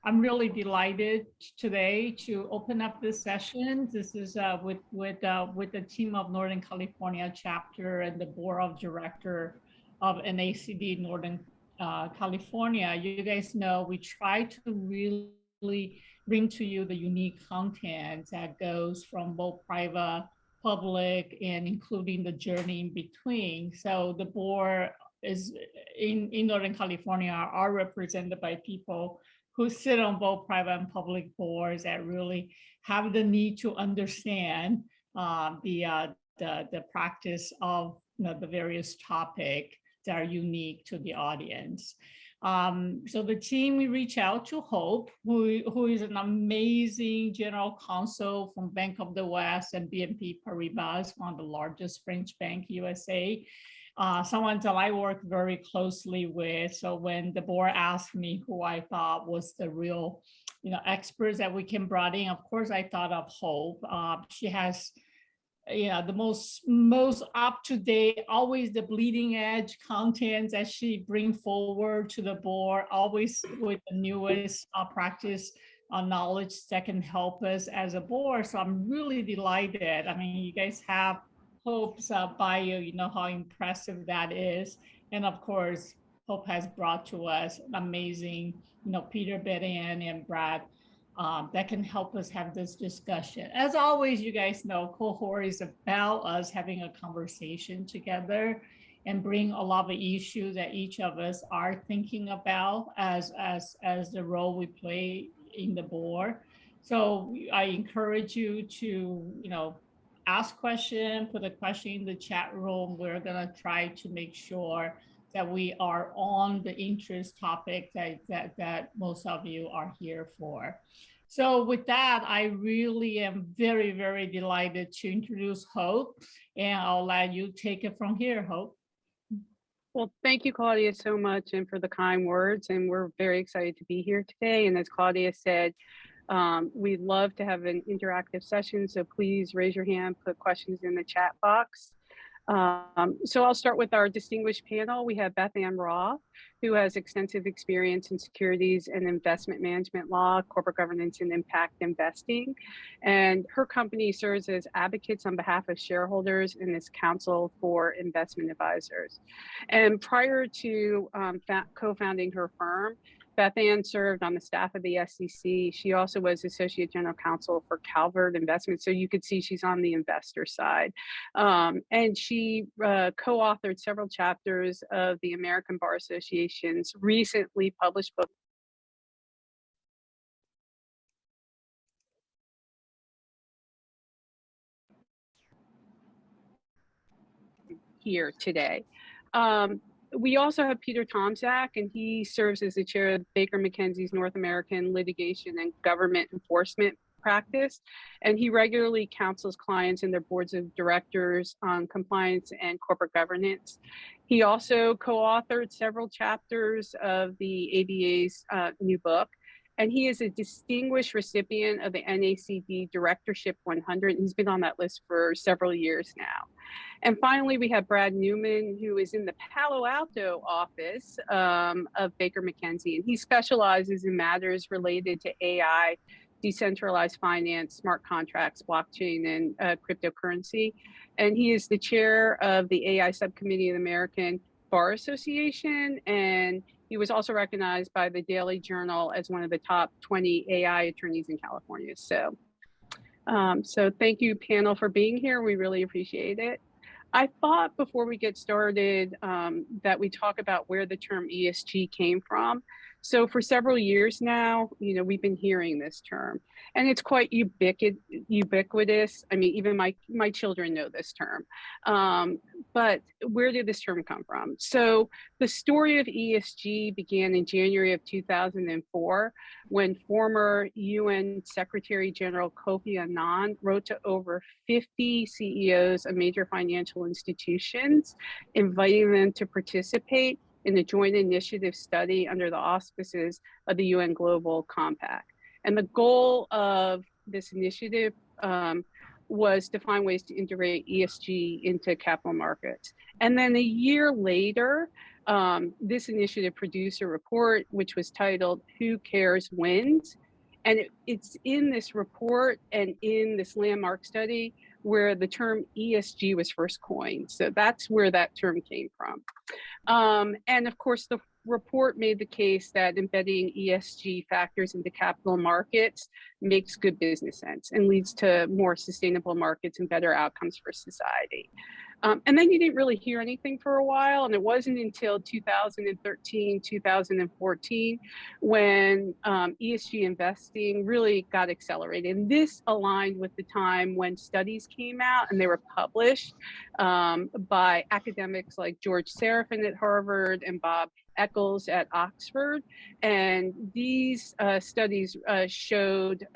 I'm really delighted today to open up this session. This is with the team of Northern California chapter and the board of director of NACD Northern California. You guys know we try to really bring to you the unique content that goes from both private, public, and including the journey in between. So the board is in Northern California are represented by people who sit on both private and public boards that really have the need to understand the practice of the various topics that are unique to the audience. So the team, we reach out to Hope, who is an amazing general counsel from Bank of the West and BNP Paribas, one of the largest French bank USA. Someone that I work very closely with. So when the board asked me who I thought was the real, experts that we can bring in, of course I thought of Hope. She has, the most up to date, always the bleeding edge content that she brings forward to the board, always with the newest practice knowledge that can help us as a board. So I'm really delighted. I mean, you guys have Hope's bio, you know how impressive that is. And of course, Hope has brought to us amazing, Peter, Beth-ann, and Brad that can help us have this discussion. As always, you guys know, cohort is about us having a conversation together and bring a lot of issues that each of us are thinking about as the role we play in the board. So I encourage you to, ask question, put a question in the chat room. We're gonna try to make sure that we are on the interest topic that most of you are here for. So with that, I really am very, very delighted to introduce Hope, and I'll let you take it from here, Hope. Well, thank you, Claudia, so much and for the kind words. And we're very excited to be here today. And as Claudia said, we'd love to have an interactive session, so please raise your hand, put questions in the chat box. So I'll start with our distinguished panel. We have Beth-ann Roth, who has extensive experience in securities and investment management law, corporate governance, and impact investing. And her company serves as advocates on behalf of shareholders and is counsel for investment advisors. And prior to co-founding her firm, Beth-ann served on the staff of the SEC. She also was Associate General Counsel for Calvert Investments. So you could see she's on the investor side. And she co-authored several chapters of the American Bar Association's recently published book, here today. We also have Peter Tomczak, and he serves as the chair of Baker McKenzie's North American Litigation and Government Enforcement practice. And he regularly counsels clients and their boards of directors on compliance and corporate governance. He also co-authored several chapters of the ABA's new book. And he is a distinguished recipient of the NACD Directorship 100. He's been on that list for several years now. And finally, we have Brad Newman, who is in the Palo Alto office of Baker McKenzie. And he specializes in matters related to AI, decentralized finance, smart contracts, blockchain, and cryptocurrency. And he is the chair of the AI subcommittee of the American Bar Association. And he was also recognized by the Daily Journal as one of the top 20 AI attorneys in California. So thank you, panel, for being here. We really appreciate it. I thought before we get started that we talk about where the term ESG came from. So for several years now, we've been hearing this term, and it's quite ubiquitous. I mean, even my children know this term. But where did this term come from? So the story of ESG began in January of 2004, when former UN Secretary General Kofi Annan wrote to over 50 CEOs of major financial institutions, inviting them to participate in a joint initiative study under the auspices of the UN Global Compact. And the goal of this initiative was to find ways to integrate ESG into capital markets. And then a year later, this initiative produced a report which was titled "Who Cares Wins?" And it's in this report and in this landmark study where the term ESG was first coined. So that's where that term came from. And of course, the report made the case that embedding ESG factors into capital markets makes good business sense and leads to more sustainable markets and better outcomes for society. And then you didn't really hear anything for a while. And it wasn't until 2013, 2014, when ESG investing really got accelerated. And this aligned with the time when studies came out and they were published by academics like George Serafin at Harvard and Bob Eccles at Oxford. And these studies showed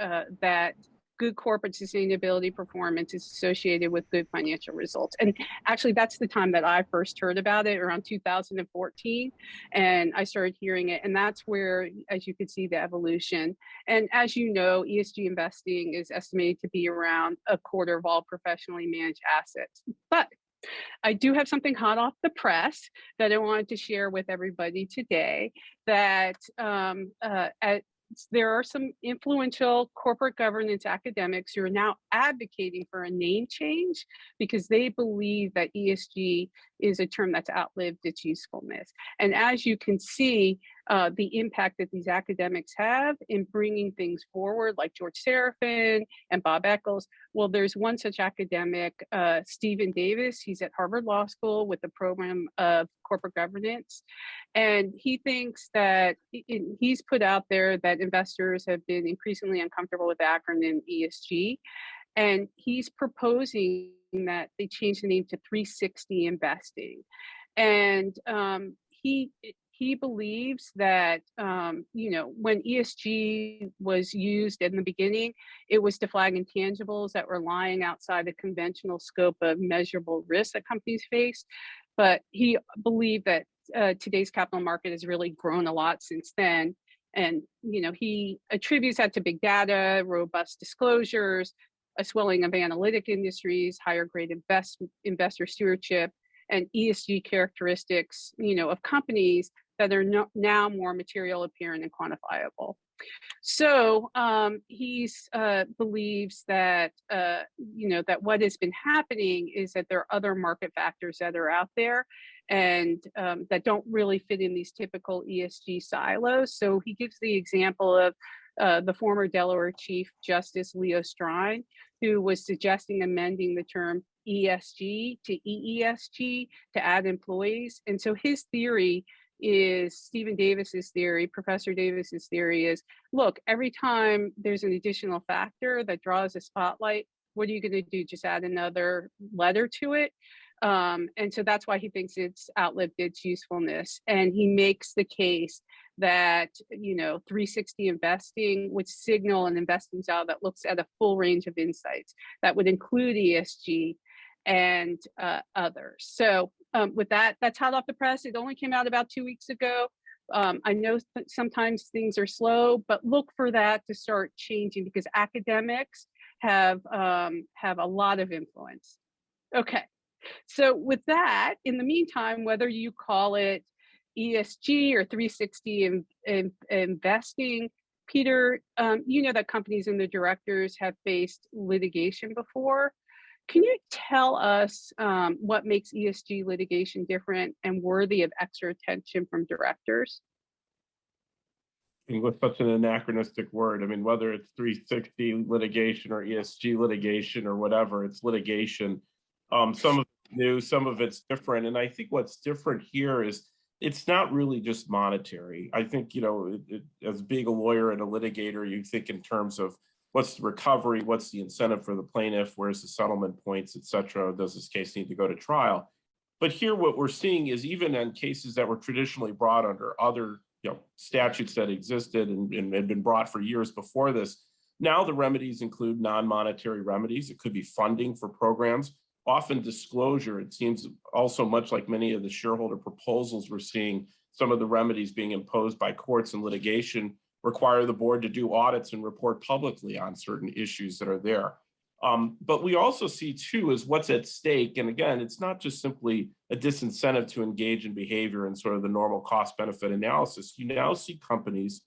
that good corporate sustainability performance is associated with good financial results. And actually, that's the time that I first heard about it, around 2014. And I started hearing it. And that's where, as you could see, the evolution. And as you know, ESG investing is estimated to be around a quarter of all professionally managed assets. But I do have something hot off the press that I wanted to share with everybody today, that there are some influential corporate governance academics who are now advocating for a name change because they believe that ESG is a term that's outlived its usefulness. And as you can see, the impact that these academics have in bringing things forward, like George Serafin and Bob Eccles. Well, there's one such academic, Stephen Davis. He's at Harvard Law School with the program of corporate governance. And he thinks that he's put out there that investors have been increasingly uncomfortable with the acronym ESG. And he's proposing that they change the name to 360 investing. And he believes that, when ESG was used in the beginning, it was to flag intangibles that were lying outside the conventional scope of measurable risks that companies face. But he believed that today's capital market has really grown a lot since then. And, he attributes that to big data, robust disclosures, a swelling of analytic industries, higher grade investor stewardship, and ESG characteristics, of companies that are now more material, apparent, and quantifiable. So he believes that, that what has been happening is that there are other market factors that are out there and that don't really fit in these typical ESG silos. So he gives the example of the former Delaware Chief Justice Leo Strine, who was suggesting amending the term ESG to EESG to add employees. And so his theory is, Stephen Davis's theory, Professor Davis's theory is, look, every time there's an additional factor that draws a spotlight, what are you going to do? Just add another letter to it? And so that's why he thinks it's outlived its usefulness. And he makes the case that, 360 investing would signal an investing style that looks at a full range of insights that would include ESG and others. So with that, that's hot off the press. It only came out about 2 weeks ago. I know sometimes things are slow, but look for that to start changing because academics have a lot of influence. Okay, so with that, in the meantime, whether you call it ESG or 360 investing, Peter, that companies and the directors have faced litigation before. Can you tell us what makes ESG litigation different and worthy of extra attention from directors? With such an anachronistic word, I mean, whether it's 360 litigation or ESG litigation or whatever, it's litigation. Some of it's new, some of it's different. And I think what's different here is it's not really just monetary. I think, as being a lawyer and a litigator, you think in terms of what's the recovery, what's the incentive for the plaintiff, where's the settlement points, et cetera, does this case need to go to trial? But here what we're seeing is even in cases that were traditionally brought under other statutes that existed and had been brought for years before this, now the remedies include non-monetary remedies. It could be funding for programs, often disclosure. It seems also much like many of the shareholder proposals we're seeing, some of the remedies being imposed by courts and litigation require the board to do audits and report publicly on certain issues that are there. But we also see too is what's at stake. And again, it's not just simply a disincentive to engage in behavior and sort of the normal cost benefit analysis. You now see companies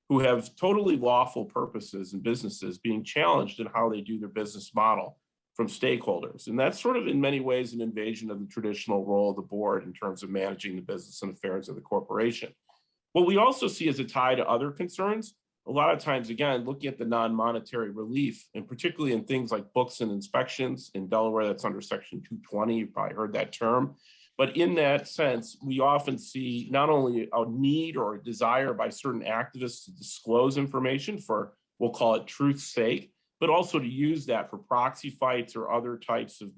who have totally lawful purposes and businesses being challenged in how they do their business model from stakeholders. And that's sort of in many ways an invasion of the traditional role of the board in terms of managing the business and affairs of the corporation. What we also see as a tie to other concerns, a lot of times, again, looking at the non-monetary relief, and particularly in things like books and inspections in Delaware, that's under Section 220, you've probably heard that term. But in that sense, we often see not only a need or a desire by certain activists to disclose information for, we'll call it truth's sake, but also to use that for proxy fights or other types of,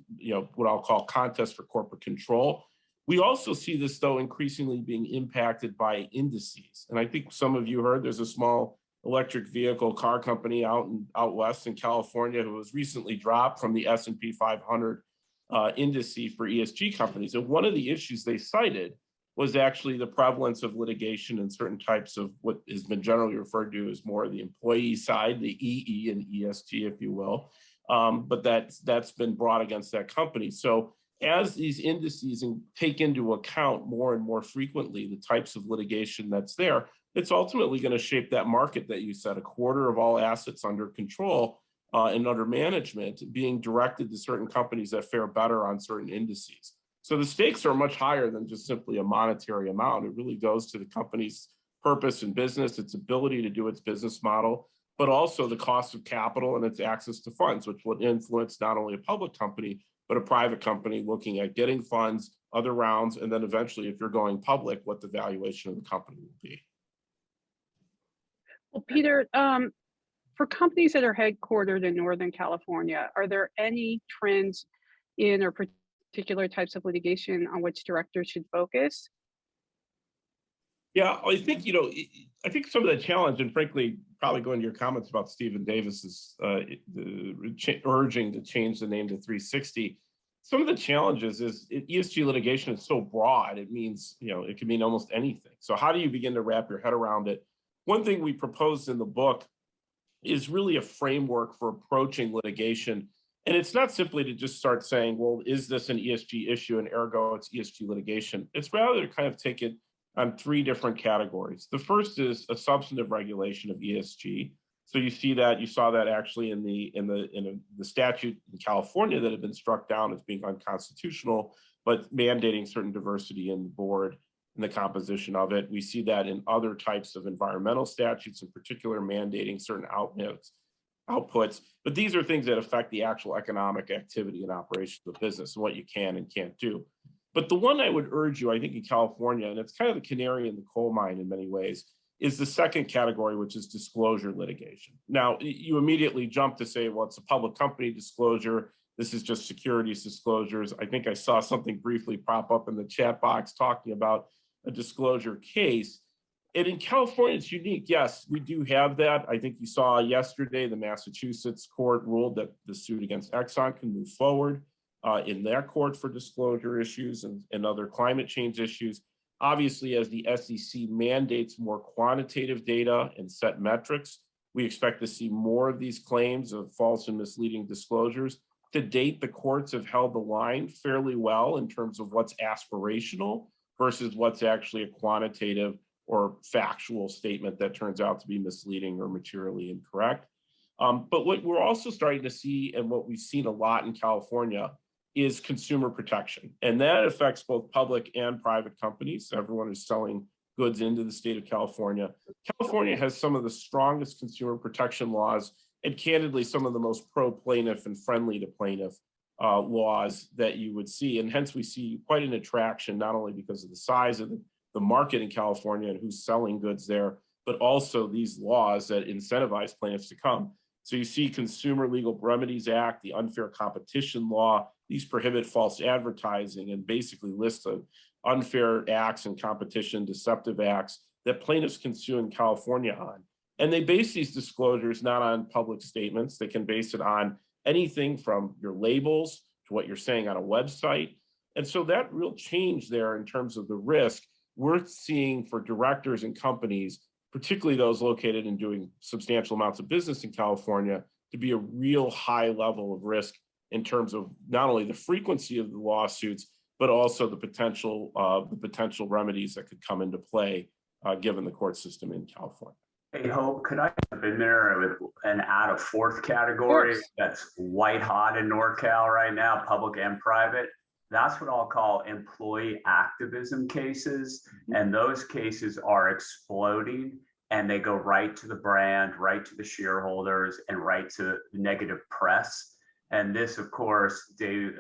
what I'll call contests for corporate control. We also see this, though, increasingly being impacted by indices. And I think some of you heard there's a small electric vehicle car company out west in California who was recently dropped from the S&P 500 indice for ESG companies. And one of the issues they cited was actually the prevalence of litigation in certain types of what has been generally referred to as more the employee side, the EE and ESG, if you will. But that's been brought against that company. So as these indices take into account more and more frequently the types of litigation that's there, it's ultimately going to shape that market that you said, a quarter of all assets under control and under management being directed to certain companies that fare better on certain indices. So the stakes are much higher than just simply a monetary amount. It really goes to the company's purpose and business, its ability to do its business model, but also the cost of capital and its access to funds, which would influence not only a public company, but a private company looking at getting funds, other rounds, and then eventually, if you're going public, what the valuation of the company will be. Well, Peter, for companies that are headquartered in Northern California, are there any trends in or particular types of litigation on which directors should focus? Yeah, I think, I think some of the challenge, and frankly, probably going to your comments about Stephen Davis's urging to change the name to 360, some of the challenges is ESG litigation is so broad, it means, it can mean almost anything. So how do you begin to wrap your head around it? One thing we proposed in the book is really a framework for approaching litigation. And it's not simply to just start saying, well, is this an ESG issue and ergo it's ESG litigation? It's rather to kind of take it on three different categories. The first is a substantive regulation of ESG. So you saw that actually in the statute in California that had been struck down as being unconstitutional, but mandating certain diversity in the board and the composition of it. We see that in other types of environmental statutes, in particular mandating certain outputs. But these are things that affect the actual economic activity and operations of business and what you can and can't do. But the one I would urge you, I think in California, and it's kind of the canary in the coal mine in many ways, is the second category, which is disclosure litigation. Now, you immediately jump to say, well, it's a public company disclosure. This is just securities disclosures. I think I saw something briefly pop up in the chat box talking about a disclosure case. And in California, it's unique. Yes, we do have that. I think you saw yesterday the Massachusetts court ruled that the suit against Exxon can move forward in their court for disclosure issues and other climate change issues. Obviously, as the SEC mandates more quantitative data and set metrics, we expect to see more of these claims of false and misleading disclosures. To date, the courts have held the line fairly well in terms of what's aspirational versus what's actually a quantitative or factual statement that turns out to be misleading or materially incorrect. But what we're also starting to see, and what we've seen a lot in California, is consumer protection. And that affects both public and private companies, everyone who's selling goods into the state of California. California has some of the strongest consumer protection laws, and candidly, some of the most pro-plaintiff and friendly to plaintiff laws that you would see. And hence we see quite an attraction, not only because of the size of the market in California and who's selling goods there, but also these laws that incentivize plaintiffs to come. So you see Consumer Legal Remedies Act, the Unfair Competition Law. These prohibit false advertising and basically list of unfair acts and competition deceptive acts that plaintiffs can sue in California on. And they base these disclosures not on public statements. They can base it on anything from your labels to what you're saying on a website. And so that real change there in terms of the risk we're seeing for directors and companies, particularly those located and doing substantial amounts of business in California, to be a real high level of risk in terms of not only the frequency of the lawsuits, but also the potential remedies that could come into play given the court system in California. Hey, Hope, could I jump in there and add a fourth category that's white hot in NorCal right now, public and private? That's what I'll call employee activism cases. And those cases are exploding, and they go right to the brand, right to the shareholders, and right to negative press. And this, of course, the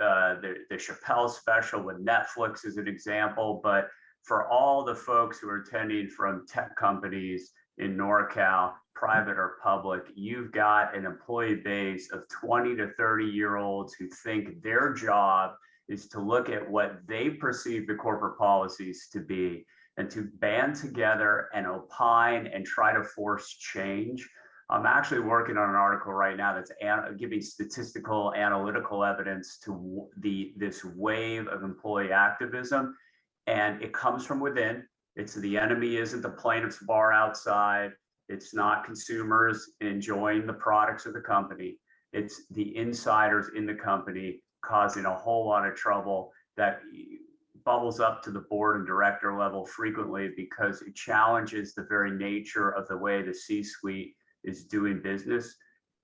Chappelle special with Netflix is an example, but for all the folks who are attending from tech companies in NorCal, private or public, you've got an employee base of 20 to 30-year-olds who think their job is to look at what they perceive the corporate policies to be and to band together and opine and try to force change. I'm actually working on an article right now that's giving statistical analytical evidence to this wave of employee activism, and it comes from within. It's the enemy isn't the plaintiff's bar outside. It's not consumers enjoying the products of the company. It's the insiders in the company causing a whole lot of trouble that bubbles up to the board and director level frequently because it challenges the very nature of the way the C-suite is doing business.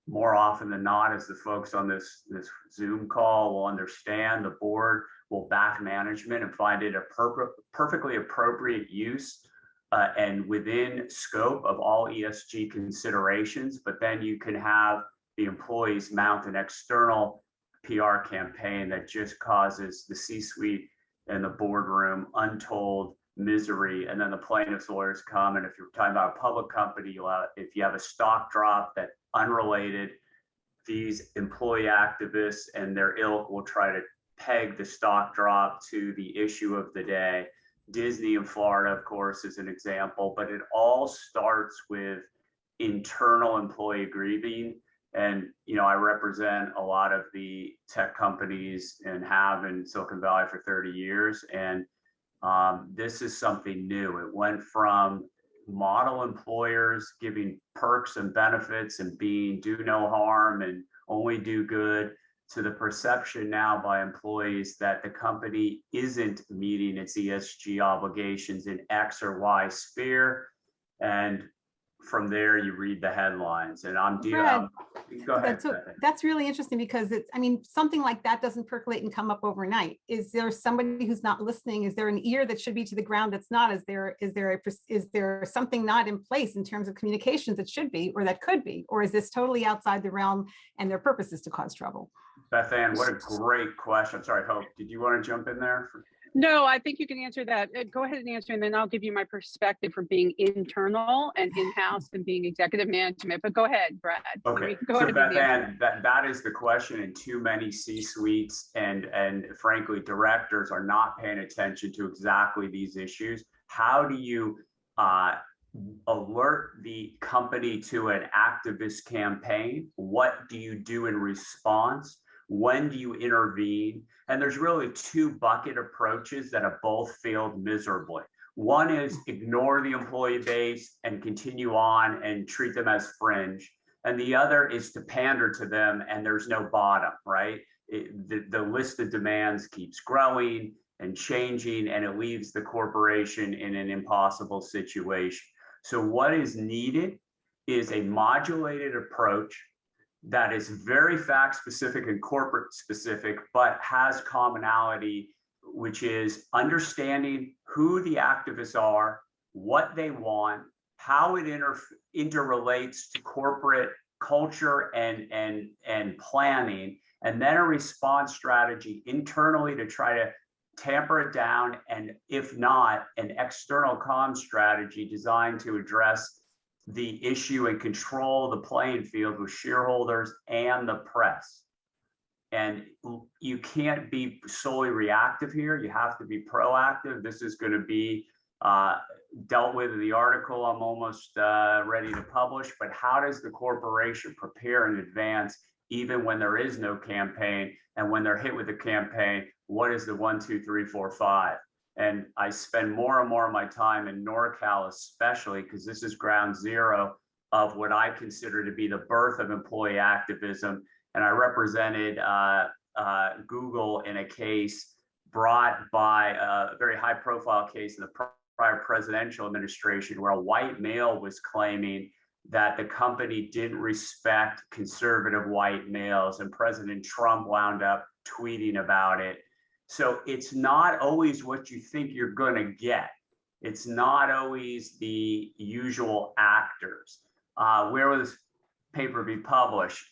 More often than not, as the folks on this Zoom call will understand, the board will back management and find it a perfectly appropriate use and within scope of all ESG considerations. But then you can have the employees mount an external PR campaign that just causes the C-suite and the boardroom untold misery, and then the plaintiff's lawyers come, and if you're talking about a public company, if you have a stock drop that unrelated, these employee activists and their ilk will try to peg the stock drop to the issue of the day. Disney in Florida, of course, is an example, but it all starts with internal employee grieving. And, I represent a lot of the tech companies and have in Silicon Valley for 30 years. And this is something new. It went from model employers giving perks and benefits and being do no harm and only do good to the perception now by employees that the company isn't meeting its ESG obligations in X or Y sphere. And from there, you read the headlines, and I'm dealing. Go ahead. That's really interesting because something like that doesn't percolate and come up overnight. Is there somebody who's not listening? Is there an ear that should be to the ground that's not? Is there something not in place in terms of communications that should be, or that could be, or is this totally outside the realm and their purpose is to cause trouble? Beth-ann, what a great question. I'm sorry, Hope, did you want to jump in there? No, I think you can answer that. Go ahead and answer, and then I'll give you my perspective from being internal and in-house and being executive management. But go ahead, Brad. Okay, so Beth-ann, that is the question, and too many C-suites and frankly, directors are not paying attention to exactly these issues. How do you alert the company to an activist campaign? What do you do in response? When do you intervene? And there's really two bucket approaches that have both failed miserably. One is ignore the employee base and continue on and treat them as fringe. And the other is to pander to them and there's no bottom, right? The list of demands keeps growing and changing, and it leaves the corporation in an impossible situation. So what is needed is a modulated approach that is very fact specific and corporate specific, but has commonality, which is understanding who the activists are, what they want, how it interrelates to corporate culture and planning, and then a response strategy internally to try to tamper it down, and if not, an external comm strategy designed to address the issue and control the playing field with shareholders and the press. And you can't be solely reactive here. You have to be proactive. This is going to be dealt with in the article I'm almost ready to publish. But how does the corporation prepare in advance, even when there is no campaign? And when they're hit with a campaign, what is the 1, 2, 3, 4, 5? And I spend more and more of my time in NorCal, especially because this is ground zero of what I consider to be the birth of employee activism. And I represented Google in a case brought by a very high profile case in the prior presidential administration, where a white male was claiming that the company didn't respect conservative white males, and President Trump wound up tweeting about it. So it's not always what you think you're going to get. It's not always the usual actors. Where will this paper be published?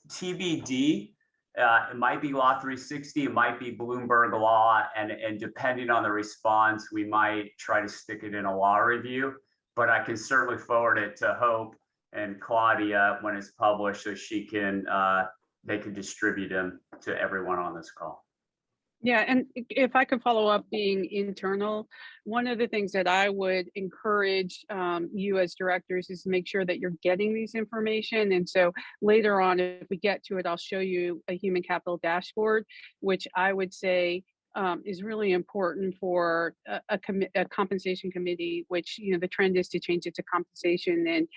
TBD. It might be Law 360, it might be Bloomberg Law, and depending on the response, we might try to stick it in a law review. But I can certainly forward it to Hope and Claudia when it's published, so they can distribute them to everyone on this call. Yeah, and if I could follow up being internal, one of the things that I would encourage you as directors is to make sure that you're getting these information. And so later on, if we get to it, I'll show you a human capital dashboard, which I would say is really important for a compensation committee, which, you know, the trend is to change it to compensation and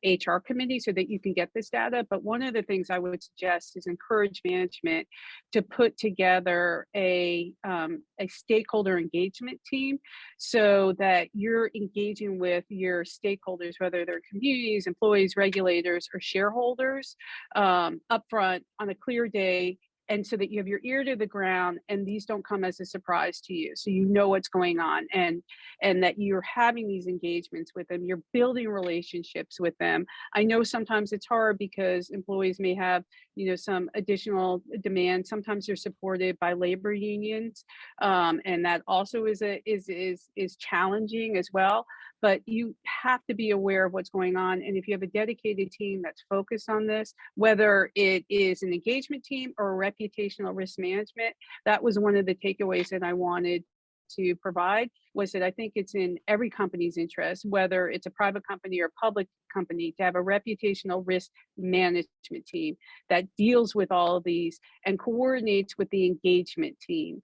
HR committee so that you can get this data. But one of the things I would suggest is encourage management to put together a stakeholder engagement team so that you're engaging with your stakeholders, whether they're communities, employees, regulators, or shareholders, upfront on a clear day, and so that you have your ear to the ground and these don't come as a surprise to you. So you know what's going on, and that you're having these engagements with them, you're building relationships with them. I know sometimes it's hard because employees may have, you know, some additional demands. Sometimes they're supported by labor unions, and that also is challenging as well. But you have to be aware of what's going on. And if you have a dedicated team that's focused on this, whether it is an engagement team or a reputational risk management, that was one of the takeaways that I wanted to provide, was that I think it's in every company's interest, whether it's a private company or public company, to have a reputational risk management team that deals with all of these and coordinates with the engagement team.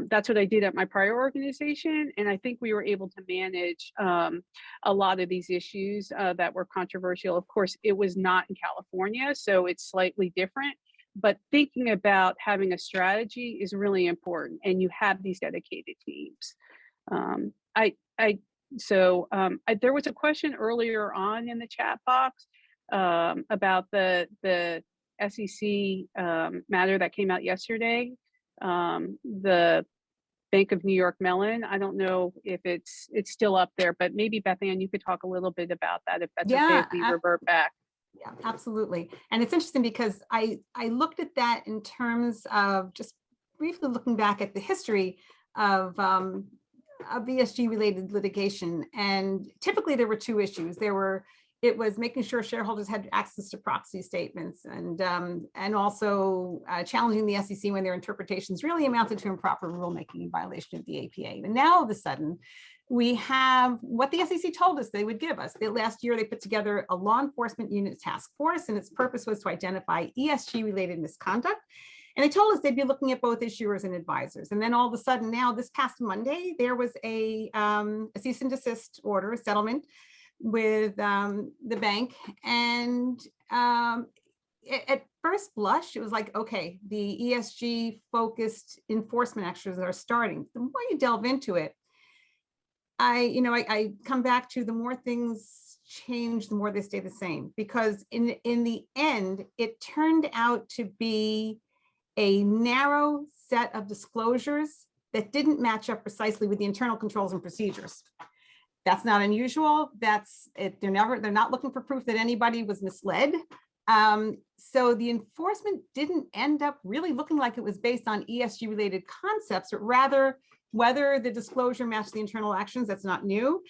That's what I did at my prior organization, and I think we were able to manage a lot of these issues that were controversial. Of course, it was not in California, so it's slightly different. But thinking about having a strategy is really important, and you have these dedicated teams. There was a question earlier on in the chat box about the SEC matter that came out yesterday, the Bank of New York Mellon. I don't know if it's still up there, but maybe Beth-ann, you could talk a little bit about that, if that's okay if we revert back. Yeah, absolutely. And it's interesting because I looked at that in terms of just briefly looking back at the history of ESG related litigation. And typically there were two issues. It was making sure shareholders had access to proxy statements, and also challenging the SEC when their interpretations really amounted to improper rulemaking in violation of the APA. And now all of a sudden, we have what the SEC told us they would give us. Last year, they put together a law enforcement unit task force, and its purpose was to identify ESG-related misconduct. And they told us they'd be looking at both issuers and advisors. And then all of a sudden now, this past Monday, there was a cease and desist order, a settlement with the bank. And at first blush, it was like, okay, the ESG-focused enforcement actions are starting. The more you delve into it, I come back to the more things change, the more they stay the same, because in the end, it turned out to be a narrow set of disclosures that didn't match up precisely with the internal controls and procedures. That's not unusual. That's it. They're not looking for proof that anybody was misled. So the enforcement didn't end up really looking like it was based on ESG related concepts, but rather whether the disclosure matched the internal actions. That's not new.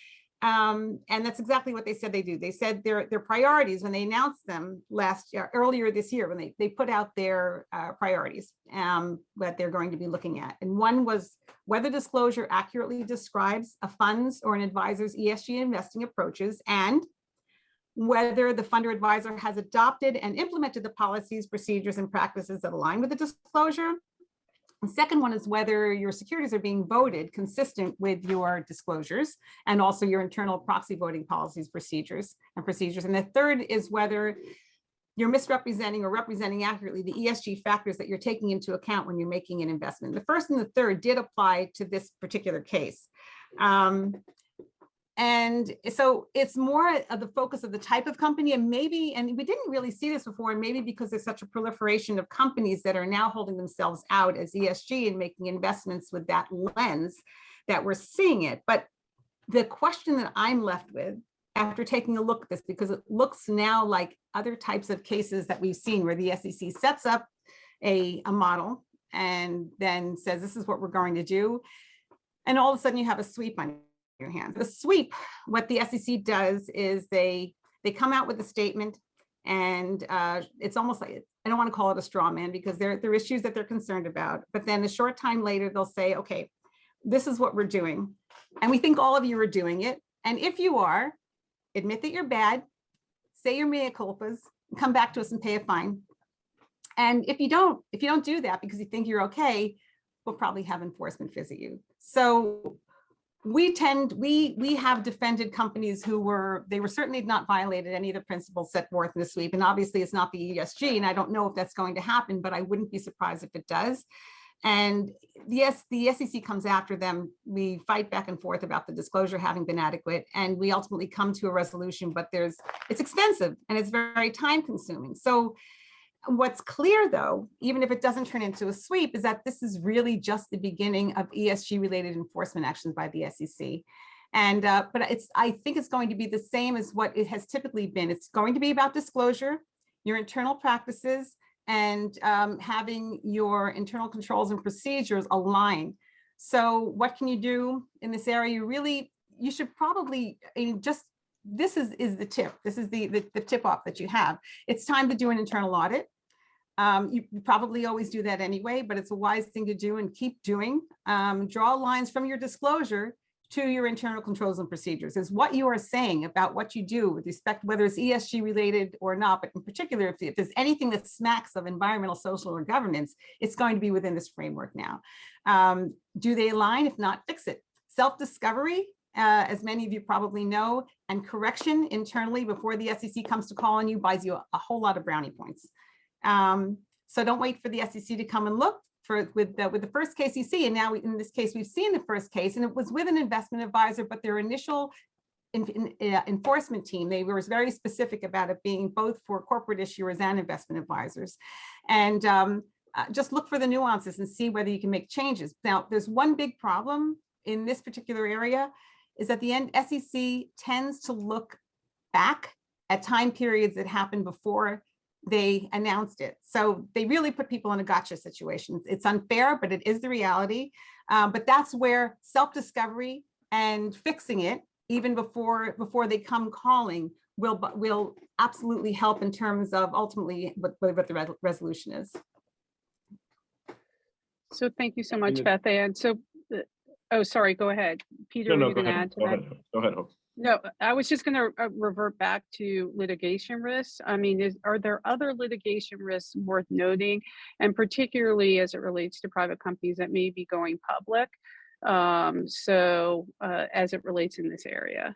And that's exactly what they said they do. They said their priorities when they announced them earlier this year, when they put out their priorities that they're going to be looking at. And one was whether disclosure accurately describes a fund's or an advisor's ESG investing approaches, and whether the fund or advisor has adopted and implemented the policies, procedures, and practices that align with the disclosure. The second one is whether your securities are being voted consistent with your disclosures and also your internal proxy voting policies, procedures. And the third is whether you're misrepresenting or representing accurately the ESG factors that you're taking into account when you're making an investment. The first and the third did apply to this particular case. And so it's more of the focus of the type of company, and maybe, and we didn't really see this before, and maybe because there's such a proliferation of companies that are now holding themselves out as ESG and making investments with that lens, that we're seeing it. But the question that I'm left with after taking a look at this, because it looks now like other types of cases that we've seen where the SEC sets up a model and then says, this is what we're going to do. And all of a sudden you have a sweep on your hands. The sweep, what the SEC does is they come out with a statement, and it's almost like, I don't want to call it a straw man because there are issues that they're concerned about. But then a short time later, they'll say, okay, this is what we're doing. And we think all of you are doing it. And if you are, admit that you're bad, say your mea culpas, come back to us and pay a fine. And if you don't do that because you think you're okay, we'll probably have enforcement visit you. So we have defended companies who were certainly not violated any of the principles set forth in the sweep. And obviously it's not the ESG, and I don't know if that's going to happen, but I wouldn't be surprised if it does. And yes, the SEC comes after them. We fight back and forth about the disclosure having been adequate, and we ultimately come to a resolution, but it's expensive and it's very time consuming. So what's clear though, even if it doesn't turn into a sweep, is that this is really just the beginning of ESG related enforcement actions by the SEC. And but I think it's going to be the same as what it has typically been. It's going to be about disclosure, your internal practices, and having your internal controls and procedures align. So what can you do in this area? You should probably, this is the tip. This is the tip off that you have. It's time to do an internal audit. You probably always do that anyway, but it's a wise thing to do and keep doing. Draw lines from your disclosure to your internal controls and procedures. Is what you are saying about what you do with respect, whether it's ESG related or not, but in particular, if there's anything that smacks of environmental, social, or governance, it's going to be within this framework now. Do they align? If not, fix it. Self-discovery, as many of you probably know, and correction internally before the SEC comes to call on you buys you a whole lot of brownie points. So don't wait for the SEC to come and look. With the first case you see, and now in this case we've seen the first case, and it was with an investment advisor, but their initial enforcement team, they were very specific about it being both for corporate issuers and investment advisors. And just look for the nuances and see whether you can make changes. Now, there's one big problem in this particular area, is that the SEC tends to look back at time periods that happened before they announced it. So they really put people in a gotcha situation. It's unfair, but it is the reality. But that's where self-discovery and fixing it, even before they come calling, will absolutely help in terms of ultimately what the resolution is. So thank you so much, Beth-ann. So, oh, sorry, go ahead. Peter, no, you can add to that? Go ahead, Hope. No, I was just going to revert back to litigation risks. I mean, are there other litigation risks worth noting, and particularly as it relates to private companies that may be going public? As it relates in this area.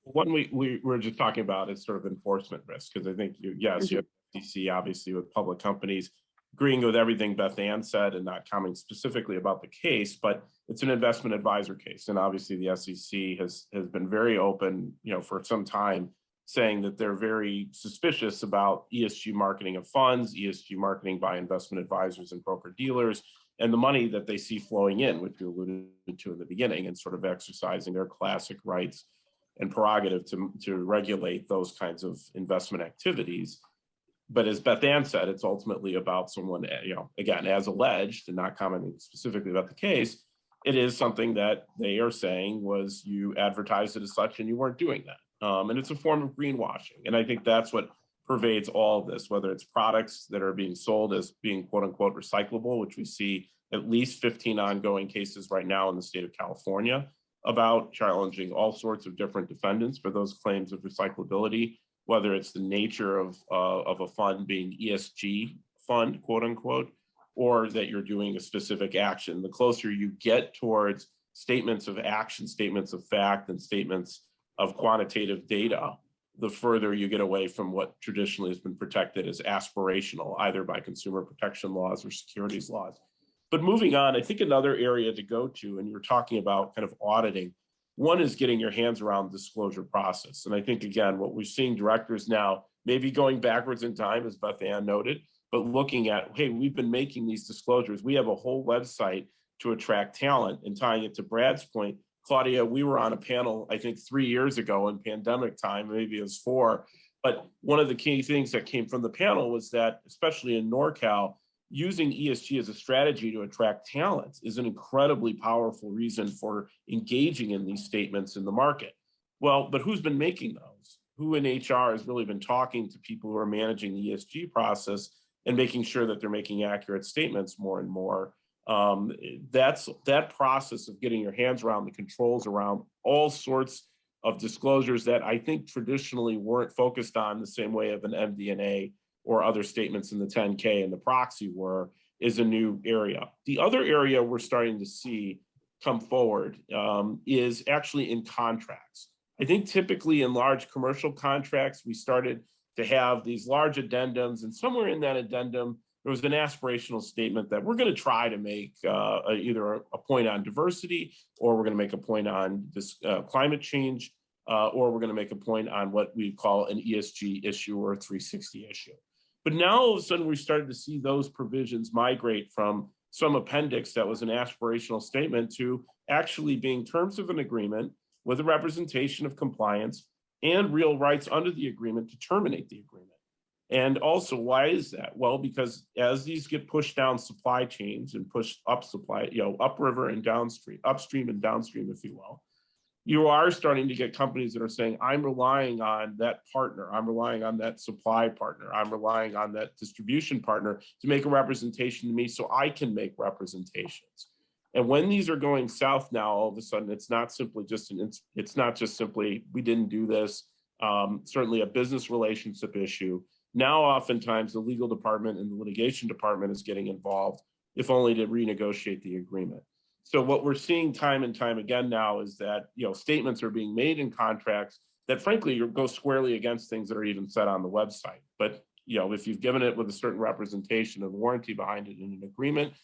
One we were just talking about is sort of enforcement risk, because I think you have SEC obviously with public companies agreeing with everything Beth-ann said and not commenting specifically about the case, but it's an investment advisor case. And obviously the SEC has been very open, for some time, saying that they're very suspicious about ESG marketing of funds, ESG marketing by investment advisors and broker dealers, and the money that they see flowing in, which you alluded to in the beginning, and sort of exercising their classic rights and prerogative to regulate those kinds of investment activities. But as Beth-ann said, it's ultimately about someone, again, as alleged, and not commenting specifically about the case, it is something that they are saying was you advertised it as such and you weren't doing that. And it's a form of greenwashing. And I think that's what pervades all of this, whether it's products that are being sold as being quote unquote recyclable, which we see at least 15 ongoing cases right now in the state of California about challenging all sorts of different defendants for those claims of recyclability, whether it's the nature of a fund being ESG fund, quote unquote, or that you're doing a specific action. The closer you get towards statements of action, statements of fact, and statements of quantitative data, the further you get away from what traditionally has been protected as aspirational, either by consumer protection laws or securities laws. But moving on, I think another area to go to, and you're talking about kind of auditing, one is getting your hands around the disclosure process. And I think, again, what we're seeing directors now, maybe going backwards in time, as Beth-ann noted, but looking at, hey, we've been making these disclosures. We have a whole website to attract talent. And tying it to Brad's point, Claudia, we were on a panel, I think 3 years ago in pandemic time, maybe it was 4. But one of the key things that came from the panel was that, especially in NorCal, using ESG as a strategy to attract talent is an incredibly powerful reason for engaging in these statements in the market. Well, but who's been making those? Who in HR has really been talking to people who are managing the ESG process and making sure that they're making accurate statements more and more? That process of getting your hands around the controls around all sorts of disclosures that I think traditionally weren't focused on the same way of an MD&A or other statements in the 10K and the proxy were, is a new area. The other area we're starting to see come forward is actually in contracts. I think typically in large commercial contracts, we started to have these large addendums, and somewhere in that addendum, there was an aspirational statement that we're going to try to make either a point on diversity, or we're going to make a point on this climate change, or we're going to make a point on what we call an ESG issue or a 360 issue. But now all of a sudden we started to see those provisions migrate from some appendix that was an aspirational statement to actually being terms of an agreement with a representation of compliance and real rights under the agreement to terminate the agreement. And also, why is that? Well, because as these get pushed down supply chains and pushed up supply, upriver and downstream, upstream and downstream, if you will, you are starting to get companies that are saying, I'm relying on that partner, I'm relying on that supply partner, I'm relying on that distribution partner to make a representation to me so I can make representations. And when these are going south now, all of a sudden, it's not simply just we didn't do this, certainly a business relationship issue. Now, oftentimes, the legal department and the litigation department is getting involved, if only to renegotiate the agreement. So what we're seeing time and time again now is that statements are being made in contracts that, frankly, go squarely against things that are even said on the website. But if you've given it with a certain representation and warranty behind it in an agreement,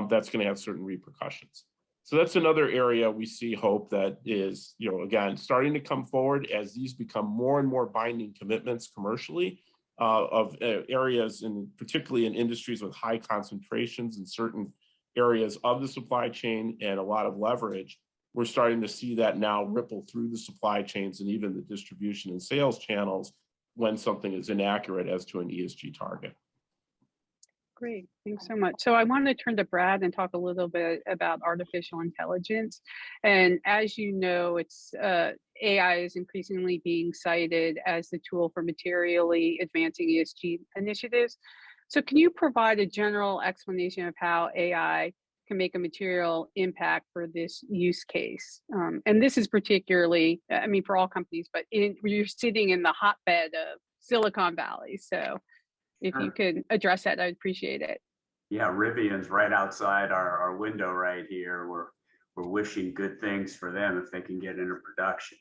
that's going to have certain repercussions. So that's another area we see hope that is, again, starting to come forward as these become more and more binding commitments commercially of areas, particularly in industries with high concentrations in certain areas of the supply chain and a lot of leverage. We're starting to see that now ripple through the supply chains and even the distribution and sales channels when something is inaccurate as to an ESG target. Great, thanks so much. So I want to turn to Brad and talk a little bit about artificial intelligence. And as you know, it's AI is increasingly being cited as the tool for materially advancing ESG initiatives. So can you provide a general explanation of how AI can make a material impact for this use case? And this is particularly, for all companies, but you're sitting in the hotbed of Silicon Valley. So if you could address that, I'd appreciate it. Yeah, Rivian's right outside our window right here. We're wishing good things for them if they can get into production.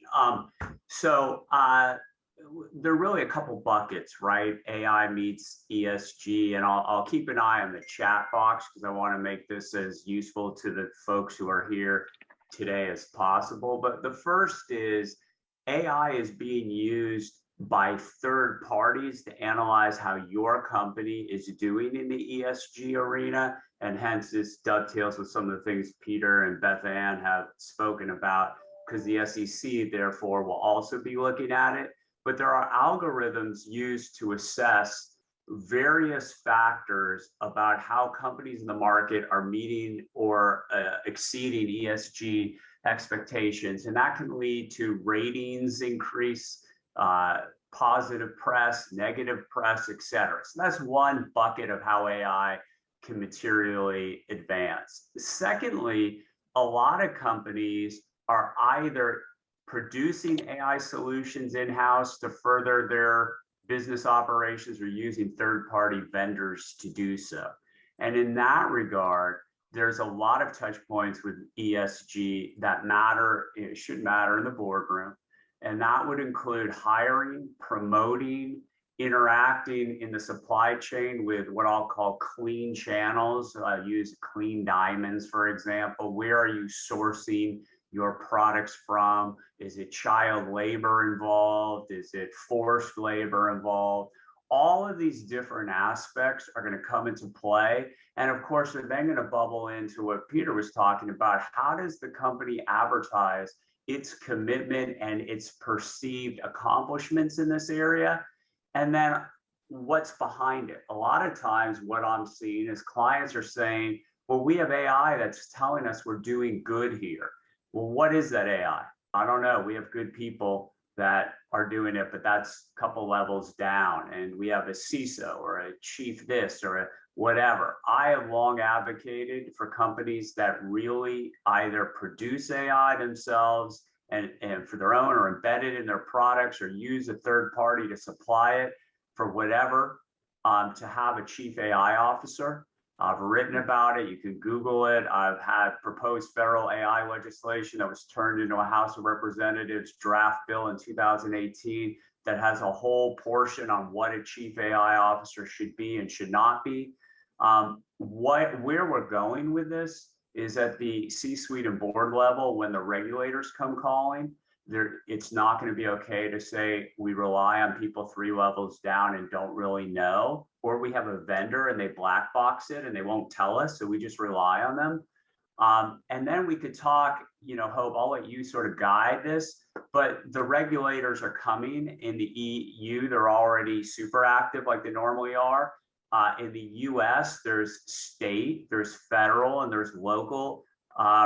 There are really a couple buckets, right? AI meets ESG, and I'll keep an eye on the chat box because I want to make this as useful to the folks who are here today as possible. But the first is AI is being used by third parties to analyze how your company is doing in the ESG arena. And hence this dovetails with some of the things Peter and Beth-ann have spoken about, because the SEC therefore will also be looking at it. But there are algorithms used to assess various factors about how companies in the market are meeting or exceeding ESG expectations. And that can lead to ratings increase, positive press, negative press, et cetera. So that's one bucket of how AI can materially advance. Secondly, a lot of companies are either producing AI solutions in-house to further their business operations or using third-party vendors to do so. And in that regard, there's a lot of touch points with ESG that matter, it should matter in the boardroom. And that would include hiring, promoting, interacting in the supply chain with what I'll call clean channels. Use clean diamonds, for example. Where are you sourcing your products from? Is it child labor involved? Is it forced labor involved? All of these different aspects are going to come into play. And of course, they're then going to bubble into what Peter was talking about. How does the company advertise its commitment and its perceived accomplishments in this area? And then what's behind it? A lot of times what I'm seeing is clients are saying, well, we have AI that's telling us we're doing good here. Well, what is that AI? I don't know. We have good people that are doing it, but that's a couple levels down. And we have a CISO or a chief this or a whatever. I have long advocated for companies that really either produce AI themselves and for their own or embed it in their products or use a third party to supply it for whatever, to have a chief AI officer. I've written about it. You can Google it. I've had proposed federal AI legislation that was turned into a House of Representatives draft bill in 2018 that has a whole portion on what a chief AI officer should be and should not be. Where we're going with this is at the C-suite and board level, when the regulators come calling, it's not going to be okay to say we rely on people 3 levels down and don't really know, or we have a vendor and they black box it and they won't tell us, so we just rely on them. And then we could talk, Hope, I'll let you sort of guide this, but the regulators are coming in the EU. They're already super active like they normally are. In the US, there's state, there's federal, and there's local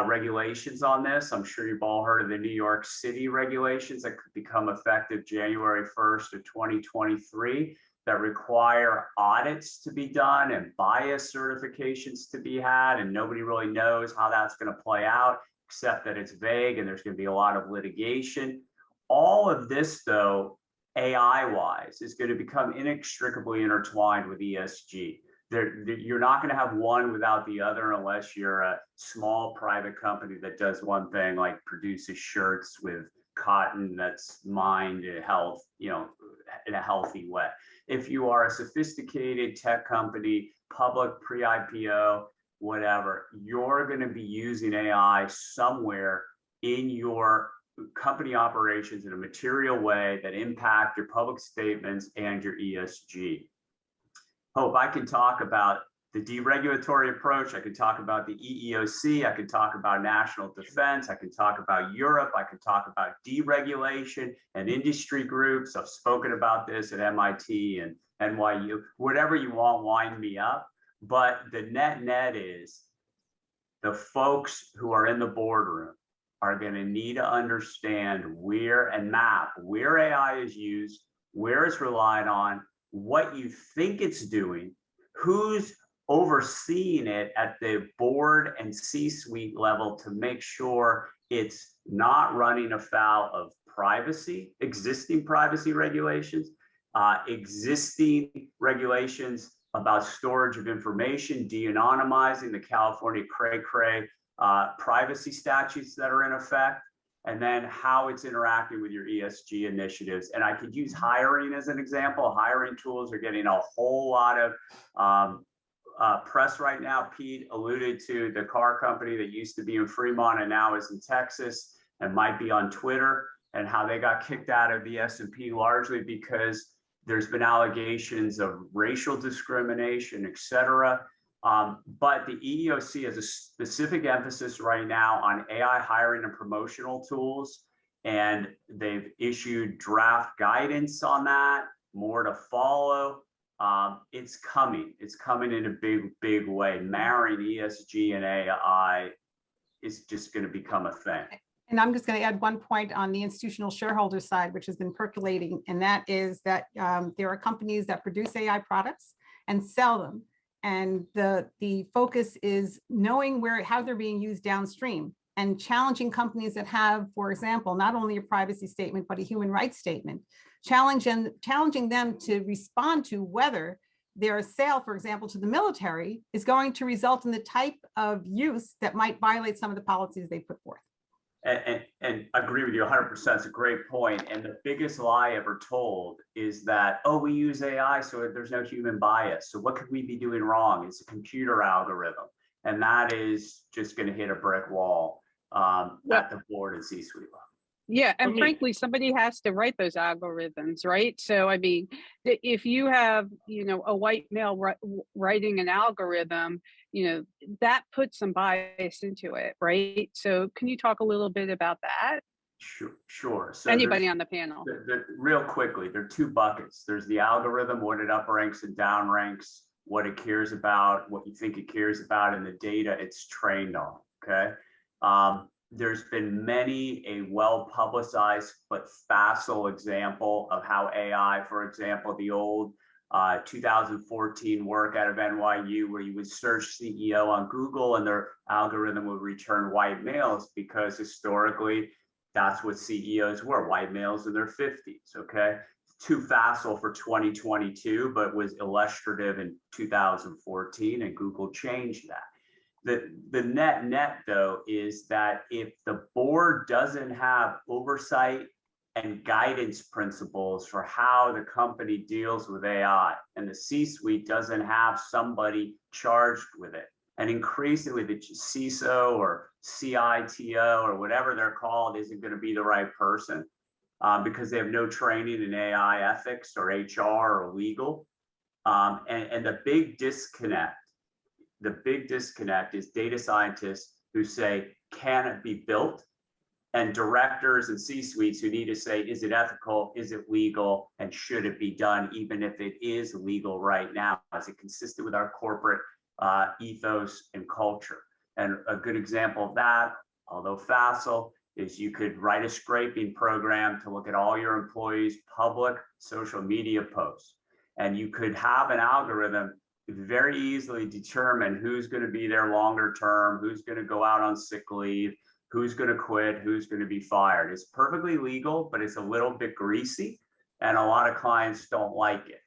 regulations on this. I'm sure you've all heard of the New York City regulations that could become effective January 1st of 2023 that require audits to be done and bias certifications to be had. And nobody really knows how that's going to play out, except that it's vague and there's going to be a lot of litigation. All of this, though, AI-wise, is going to become inextricably intertwined with ESG. You're not going to have one without the other unless you're a small private company that does one thing, like produces shirts with cotton that's mined in health, in a healthy way. If you are a sophisticated tech company, public, pre-IPO, whatever, you're going to be using AI somewhere in your company operations in a material way that impact your public statements and your ESG. Hope, I can talk about the deregulatory approach. I can talk about the EEOC. I can talk about national defense. I can talk about Europe. I can talk about deregulation and industry groups. I've spoken about this at MIT and NYU. Whatever you want, wind me up. But the net is the folks who are in the boardroom are going to need to understand where and map where AI is used, where it's relied on, what you think it's doing, who's overseeing it at the board and C-suite level to make sure it's not running afoul of privacy, existing privacy regulations, existing regulations about storage of information, de-anonymizing the California cray-cray privacy statutes that are in effect, and then how it's interacting with your ESG initiatives. And I could use hiring as an example. Hiring tools are getting a whole lot of press right now. Pete alluded to the car company that used to be in Fremont and now is in Texas and might be on Twitter, and how they got kicked out of the S&P largely because there's been allegations of racial discrimination, et cetera. But the EEOC has a specific emphasis right now on AI hiring and promotional tools, and they've issued draft guidance on that, more to follow. It's coming in a big way. Marrying ESG and AI is just going to become a thing. And I'm just going to add one point on the institutional shareholder side, which has been percolating, and that is that there are companies that produce AI products and sell them. And the focus is knowing how they're being used downstream and challenging companies that have, for example, not only a privacy statement, but a human rights statement, challenging them to respond to whether their sale, for example, to the military is going to result in the type of use that might violate some of the policies they put forth. And I agree with you 100%. It's a great point. And the biggest lie ever told is that, oh, we use AI, so there's no human bias. So what could we be doing wrong? It's a computer algorithm. And that is just going to hit a brick wall at the board and C-suite level. Yeah, and frankly, somebody has to write those algorithms, right? So, I mean, if you have, a white male writing an algorithm, that puts some bias into it, right? So, can you talk a little bit about that? Sure. So anybody on the panel? Real quickly, there are two buckets. There's the algorithm, what it upranks and downranks, what it cares about, what you think it cares about, and the data it's trained on, okay? There's been many a well-publicized but facile example of how AI, for example, the old 2014 work out of NYU where you would search CEO on Google and their algorithm would return white males because historically that's what CEOs were, white males in their 50s, okay? Too facile for 2022, but was illustrative in 2014 and Google changed that. The net though is that if the board doesn't have oversight and guidance principles for how the company deals with AI and the C-suite doesn't have somebody charged with it, and increasingly the CISO or CITO or whatever they're called isn't going to be the right person because they have no training in AI ethics or HR or legal. And the big disconnect is data scientists who say, can it be built? And directors and C-suites who need to say, is it ethical? Is it legal? And should it be done, even if it is legal right now? Is it consistent with our corporate ethos and culture? And a good example of that, although facile, is you could write a scraping program to look at all your employees' public social media posts. And you could have an algorithm very easily determine who's going to be there longer term, who's going to go out on sick leave, who's going to quit, who's going to be fired. It's perfectly legal, but it's a little bit greasy, and a lot of clients don't like it.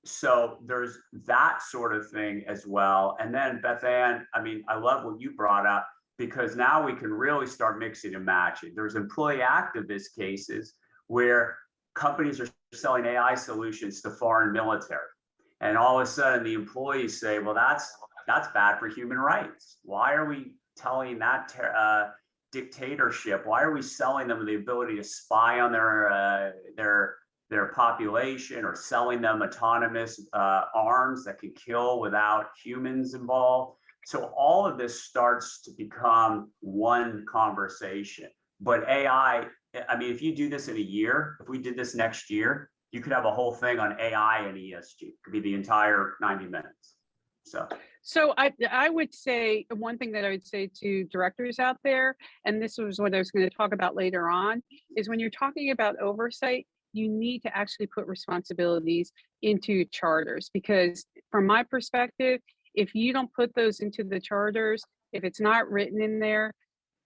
So there's that sort of thing as well. And then Beth-ann, I mean, I love what you brought up because now we can really start mixing and matching. There's employee activist cases where companies are selling AI solutions to foreign military. And all of a sudden the employees say, well, that's bad for human rights. Why are we telling that dictatorship? Why are we selling them the ability to spy on their population or selling them autonomous arms that can kill without humans involved? So all of this starts to become one conversation. But AI, I mean, if you do this in a year, if we did this next year, you could have a whole thing on AI and ESG. It could be the entire 90 minutes. So I would say one thing that I would say to directors out there, and this was what I was going to talk about later on, is when you're talking about oversight, you need to actually put responsibilities into charters, because from my perspective, if you don't put those into the charters, if it's not written in there,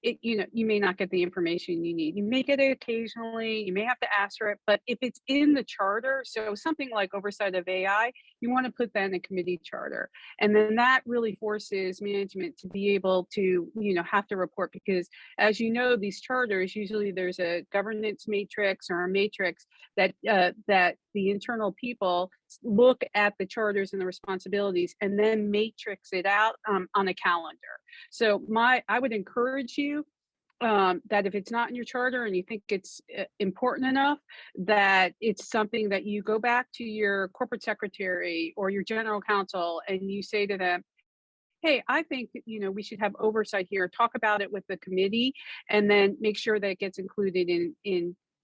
you may not get the information you need. You may get it occasionally, you may have to ask for it, but if it's in the charter, so something like oversight of AI, you want to put that in a committee charter. And then that really forces management to be able to, have to report, because as you know, these charters, usually there's a governance matrix or a matrix that the internal people look at the charters and the responsibilities and then matrix it out on a calendar. So I would encourage you that if it's not in your charter and you think it's important enough, that it's something that you go back to your corporate secretary or your general counsel and you say to them, hey, I think, we should have oversight here, talk about it with the committee, and then make sure that it gets included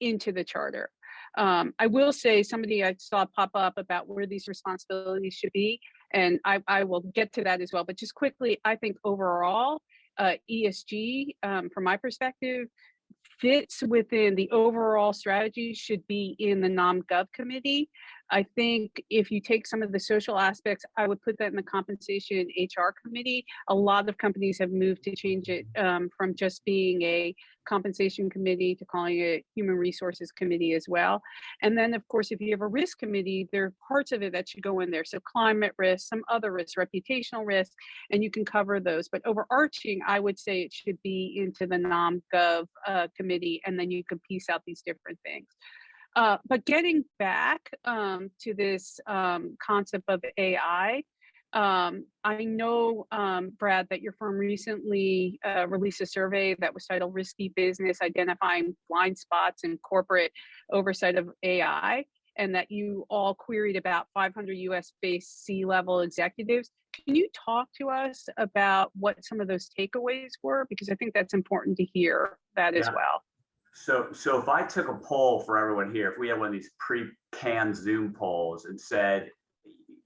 into the charter. I will say, somebody I saw pop up about where these responsibilities should be, and I will get to that as well. But just quickly, I think overall, ESG, from my perspective, fits within the overall strategy, should be in the Nom Gov committee. I think if you take some of the social aspects, I would put that in the compensation HR committee. A lot of companies have moved to change it from just being a compensation committee to calling it human resources committee as well. And then, of course, if you have a risk committee, there are parts of it that should go in there. So climate risk, some other risks, reputational risk, and you can cover those. But overarching, I would say it should be into the nom-gov committee, and then you can piece out these different things. But getting back to this concept of AI, I know, Brad, that your firm recently released a survey that was titled Risky Business, Identifying Blind Spots in Corporate Oversight of AI, and that you all queried about 500 US-based C-level executives. Can you talk to us about what some of those takeaways were? Because I think that's important to hear that as well. So if I took a poll for everyone here, if we had one of these pre-canned Zoom polls and said,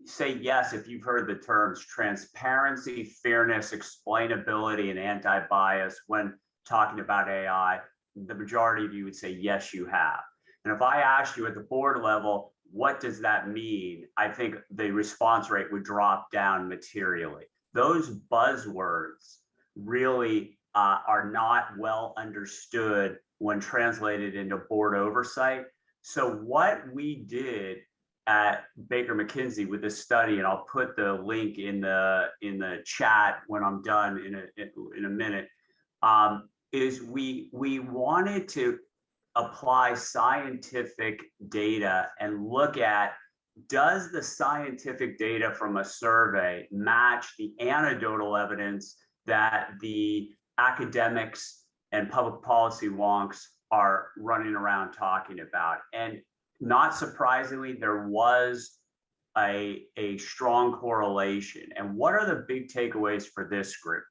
say yes if you've heard the terms transparency, fairness, explainability, and anti-bias when talking about AI, the majority of you would say yes, you have. And if I asked you at the board level, what does that mean? I think the response rate would drop down materially. Those buzzwords really are not well understood when translated into board oversight. So what we did at Baker McKenzie with this study, and I'll put the link in the chat when I'm done in a minute, is we wanted to apply scientific data and look at, does the scientific data from a survey match the anecdotal evidence that the academics and public policy wonks are running around talking about? And not surprisingly, there was a strong correlation. And what are the big takeaways for this group?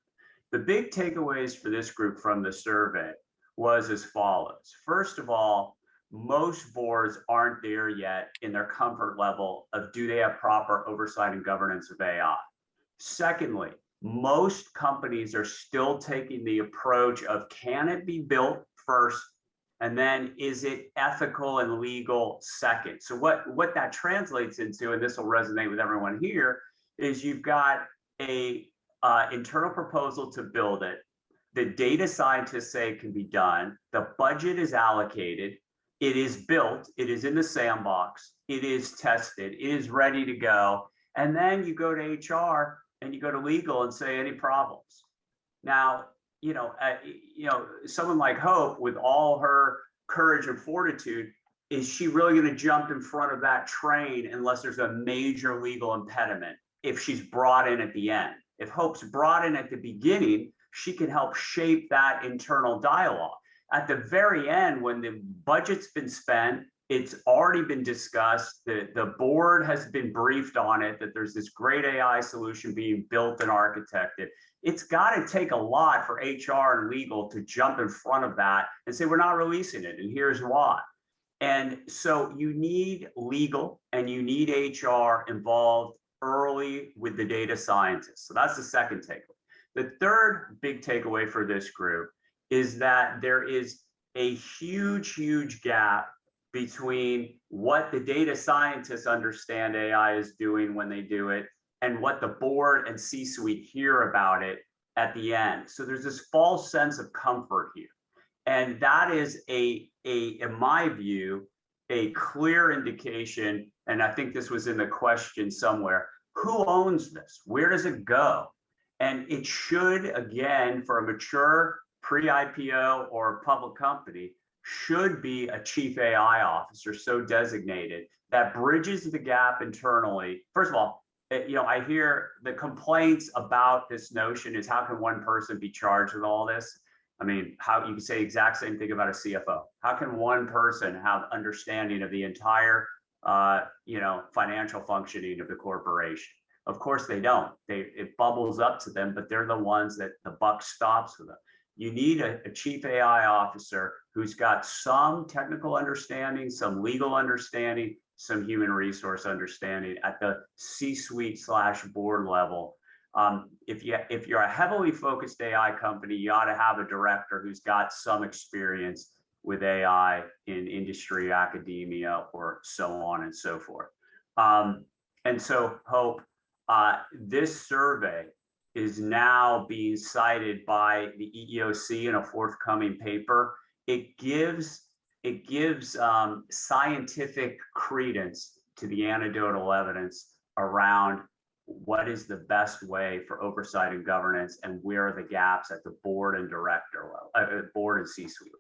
The big takeaways for this group from the survey was as follows. First of all, most boards aren't there yet in their comfort level of, do they have proper oversight and governance of AI? Secondly, most companies are still taking the approach of, can it be built first? And then, is it ethical and legal second? So what that translates into, and this will resonate with everyone here, is you've got a internal proposal to build it. The data scientists say it can be done. The budget is allocated. It is built. It is in the sandbox. It is tested. It is ready to go. And then you go to HR and you go to legal and say, any problems? Now, someone like Hope, with all her courage and fortitude, is she really going to jump in front of that train unless there's a major legal impediment if she's brought in at the end? If Hope's brought in at the beginning, she can help shape that internal dialogue. At the very end, when the budget's been spent, it's already been discussed, the board has been briefed on it, that there's this great AI solution being built and architected. It's got to take a lot for HR and legal to jump in front of that and say, we're not releasing it, and here's why. And so you need legal and you need HR involved early with the data scientists. So that's the second takeaway. The third big takeaway for this group is that there is a huge, huge gap between what the data scientists understand AI is doing when they do it and what the board and C-suite hear about it at the end. So there's this false sense of comfort here. And that is in my view, a clear indication, and I think this was in the question somewhere, who owns this? Where does it go? And it should, again, for a mature pre-IPO or public company, should be a chief AI officer, so designated, that bridges the gap internally. First of all, I hear the complaints about this notion is, how can one person be charged with all this? I mean, how you can say the exact same thing about a CFO. How can one person have understanding of the entire, financial functioning of the corporation? Of course they don't. It bubbles up to them, but they're the ones that the buck stops with them. You need a chief AI officer who's got some technical understanding, some legal understanding, some human resource understanding at the C-suite / board level. If you're a heavily focused AI company, you ought to have a director who's got some experience with AI in industry, academia, or so on and so forth. And so, Hope, this survey is now being cited by the EEOC in a forthcoming paper. It gives scientific credence to the anecdotal evidence around what is the best way for oversight and governance, and where are the gaps at the board and director level, board and C-suite level.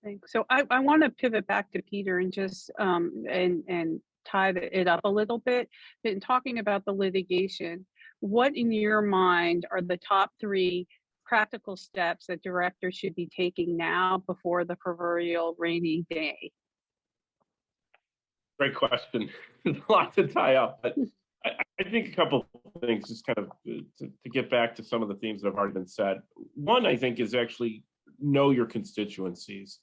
Thanks. So I want to pivot back to Peter and just and tie it up a little bit. In talking about the litigation, what in your mind are the top 3 practical steps that directors should be taking now before the proverbial rainy day? Great question. There's a lot to tie up, but I think a couple of things, just kind of to get back to some of the themes that have already been said. One, I think, is actually know your constituencies.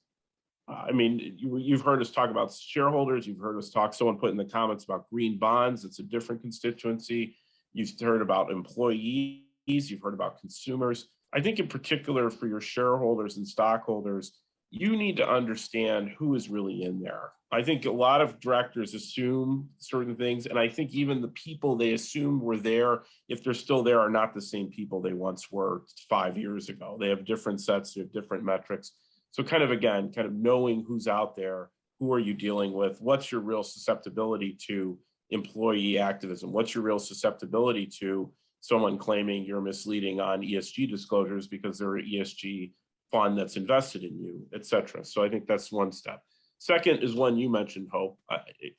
I mean, you've heard us talk about shareholders. You've heard us talk, someone put in the comments about green bonds. It's a different constituency. You've heard about employees. You've heard about consumers. I think in particular for your shareholders and stockholders, you need to understand who is really in there. I think a lot of directors assume certain things, and I think even the people they assume were there, if they're still there, are not the same people they once were 5 years ago. They have different sets, they have different metrics. So kind of knowing who's out there, who are you dealing with, what's your real susceptibility to employee activism, what's your real susceptibility to someone claiming you're misleading on ESG disclosures because they're an ESG fund that's invested in you, et cetera. So I think that's one step. Second is one you mentioned, Hope.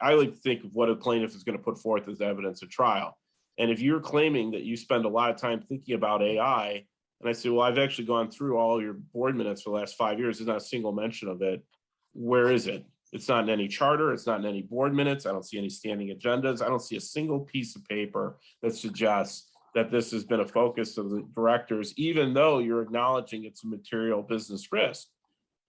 I like to think of what a plaintiff is going to put forth as evidence at trial. And if you're claiming that you spend a lot of time thinking about AI, and I say, well, I've actually gone through all your board minutes for the last 5 years, there's not a single mention of it. Where is it? It's not in any charter. It's not in any board minutes. I don't see any standing agendas. I don't see a single piece of paper that suggests that this has been a focus of the directors, even though you're acknowledging it's a material business risk.